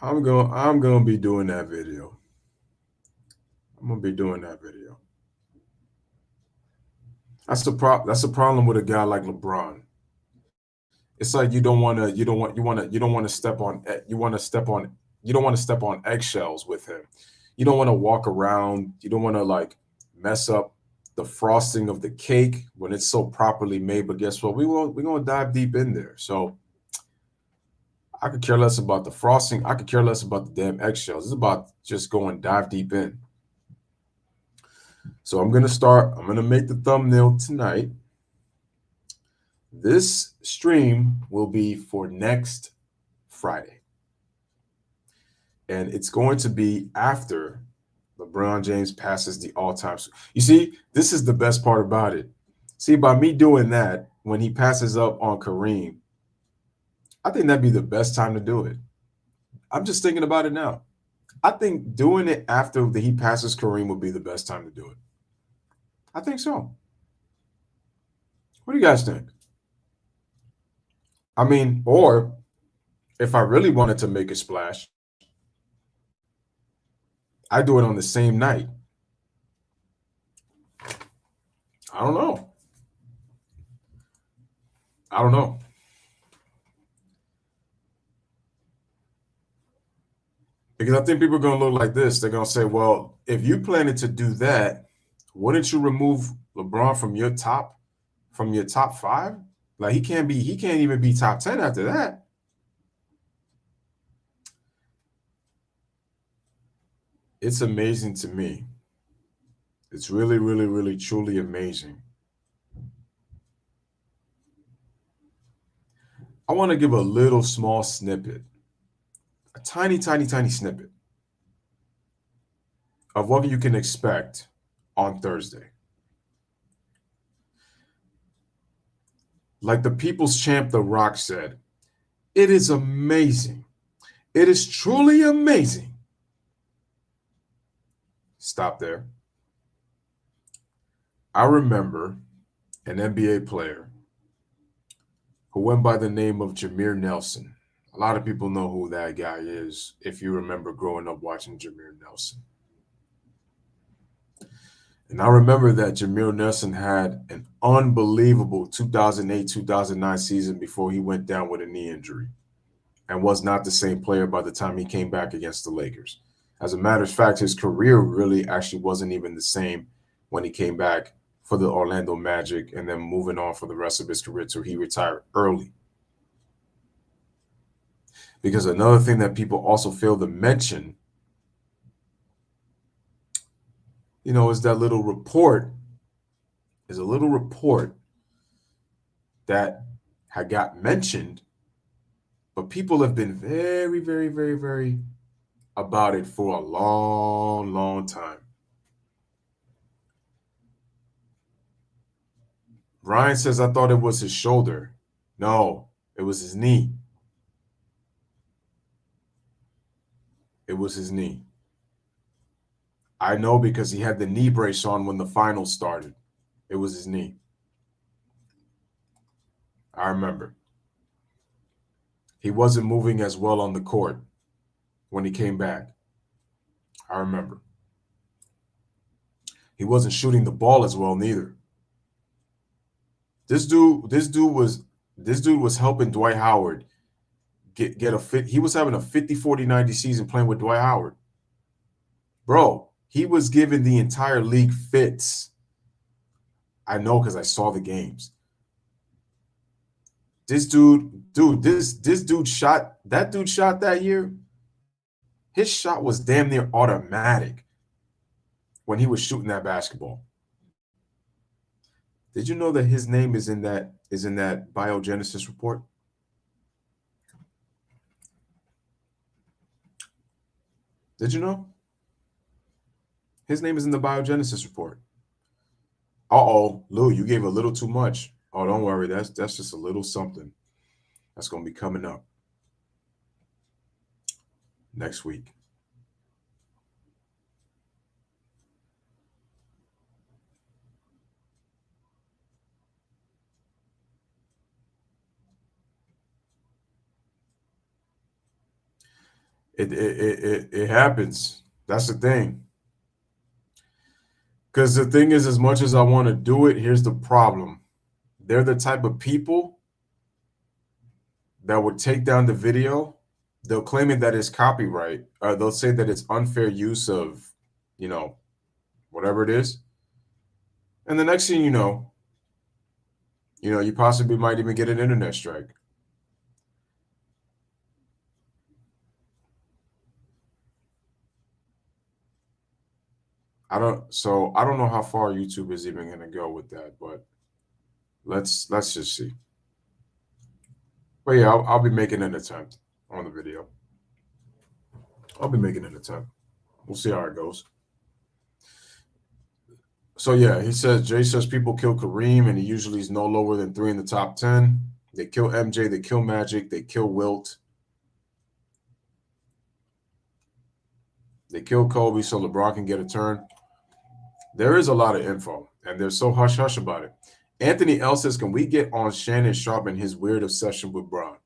I'm gonna be doing that video. I'm gonna be doing that video. That's the problem with a guy like LeBron. It's like you don't want to step on eggshells with him. You don't want to walk around. You don't want to like mess up the frosting of the cake when it's so properly made. But guess what? We're gonna dive deep in there. So I could care less about the frosting. I could care less about the damn eggshells. It's about just going dive deep in. So I'm gonna make the thumbnail tonight. This stream will be for next Friday. And it's going to be after LeBron James passes the all-time. You see, this is the best part about it. See, by me doing that, when he passes up on Kareem, I think that'd be the best time to do it. I'm just thinking about it now. I think doing it after he passes Kareem would be the best time to do it. I think so. What do you guys think? I mean, or if I really wanted to make a splash, I do it on the same night. I don't know. Because I think people are going to look like this. They're going to say, well, if you planning to do that, wouldn't you remove LeBron from your top 5? Like he can't even be top 10 after that. It's amazing to me. It's really, really, really, truly amazing. I want to give a little small snippet, a tiny, tiny, tiny snippet of what you can expect on Thursday. Like the People's Champ, The Rock said, it is amazing. It is truly amazing Stop there. I remember an NBA player who went by the name of Jameer Nelson. A lot of people know who that guy is if you remember growing up watching Jameer Nelson. And I remember that Jameer Nelson had an unbelievable 2008-2009 season before he went down with a knee injury and was not the same player by the time he came back against the Lakers. As a matter of fact, his career really actually wasn't even the same when he came back for the Orlando Magic and then moving on for the rest of his career till he retired early. Because another thing that people also fail to mention, is that little report that had got mentioned, but people have been very, very, very, very about it for a long, long time. Ryan says, I thought it was his shoulder. No, it was his knee. It was his knee. I know because he had the knee brace on when the finals started. It was his knee. I remember. He wasn't moving as well on the court when he came back. I remember. He wasn't shooting the ball as well neither. This dude was helping Dwight Howard get a fit. He was having a 50, 40, 90 season playing with Dwight Howard. Bro, he was giving the entire league fits. I know because I saw the games. This dude shot that year. His shot was damn near automatic when he was shooting that basketball. Did you know that his name is in that biogenesis report? Did you know? His name is in the biogenesis report. Uh-oh, Lou, you gave a little too much. Oh, don't worry. That's just a little something that's going to be coming up next week. It happens. That's the thing. Because the thing is, as much as I want to do it, here's the problem. They're the type of people that would take down the video. They'll claim it that it's copyright, or they'll say that it's unfair use of, whatever it is. And the next thing you know, you possibly might even get an internet strike. I don't know how far YouTube is even going to go with that, but let's just see. But yeah, I'll be making an attempt on the video. I'll be making an attempt. We'll see how it goes. So yeah, Jay says people kill Kareem, and he usually is no lower than 3 in the top 10. They kill MJ, they kill Magic, they kill Wilt. They kill Kobe so LeBron can get a turn. There is a lot of info, and they're so hush-hush about it. Anthony L says, can we get on Shannon Sharpe and his weird obsession with Bron?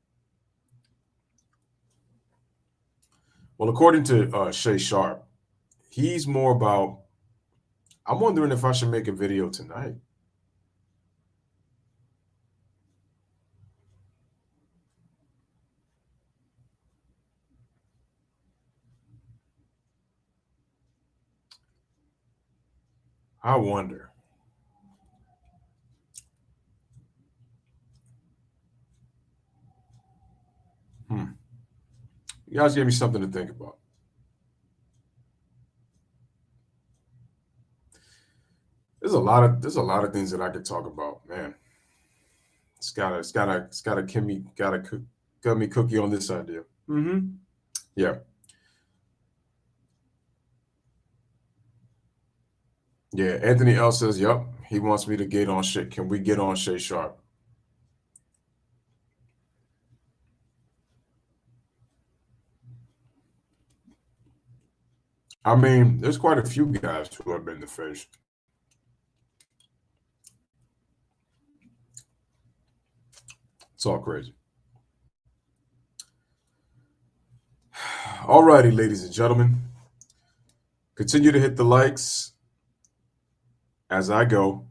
Well, according to Shay Sharp, he's more about, I'm wondering if I should make a video tonight. I wonder. You guys gave me something to think about. There's a lot of things that I could talk about, man. It's gotta give me cookie on this idea. Yeah. Yeah. Anthony L says, yep, he wants me to get on shit. Can we get on Shay Sharp? I mean, there's quite a few guys who have been the face. It's all crazy. All righty, ladies and gentlemen. Continue to hit the likes as I go.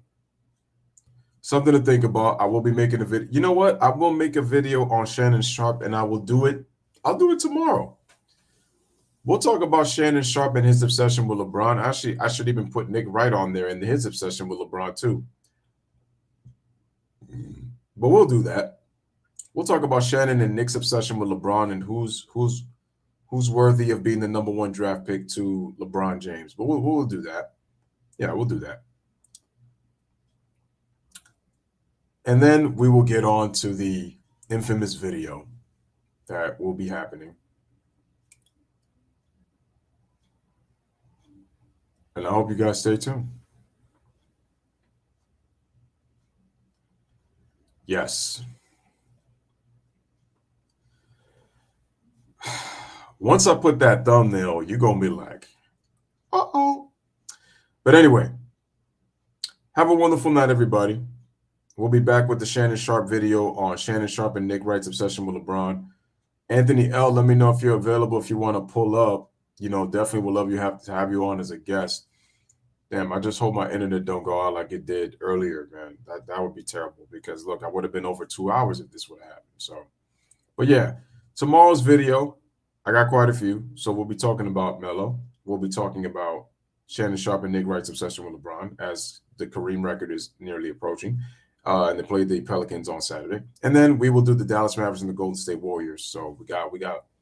Something to think about. I will be making a video. You know what? I will make a video on Shannon Sharpe, and I will do it. I'll do it tomorrow. We'll talk about Shannon Sharpe and his obsession with LeBron. Actually, I should even put Nick Wright on there and his obsession with LeBron too. But we'll do that. We'll talk about Shannon and Nick's obsession with LeBron and who's worthy of being the #1 draft pick to LeBron James. But we'll do that. Yeah, we'll do that. And then we will get on to the infamous video that will be happening. And I hope you guys stay tuned. Yes. Once I put that thumbnail, you're going to be like, uh-oh. But anyway, have a wonderful night, everybody. We'll be back with the Shannon Sharpe video on Shannon Sharpe and Nick Wright's obsession with LeBron. Anthony L., let me know if you're available, if you want to pull up. You know, definitely would love to have you on as a guest. Damn, I just hope my internet don't go out like it did earlier, man. That would be terrible because, look, I would have been over 2 hours if this would have happened. So, but yeah, tomorrow's video, I got quite a few. So we'll be talking about Melo. We'll be talking about Shannon Sharpe and Nick Wright's obsession with LeBron as the Kareem record is nearly approaching. And they played the Pelicans on Saturday. And then we will do the Dallas Mavericks and the Golden State Warriors. So we got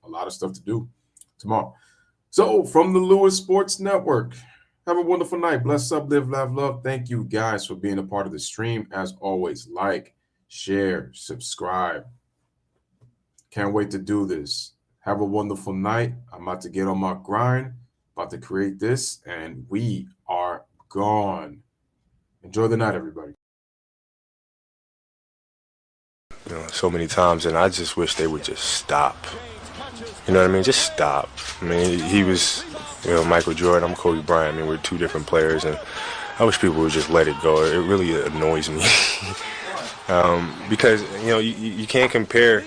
a lot of stuff to do tomorrow. So from the Louis Sports Network, have a wonderful night. Bless up, live, laugh, love. Thank you guys for being a part of the stream. As always, like, share, subscribe. Can't wait to do this. Have a wonderful night. I'm about to get on my grind, about to create this, and we are gone. Enjoy the night, everybody. You know, so many times, and I just wish they would just stop. You know what I mean? Just stop. I mean, he was, you know, Michael Jordan. I'm Kobe Bryant. I mean, we're two different players, and I wish people would just let it go. It really annoys me because, you know, you can't compare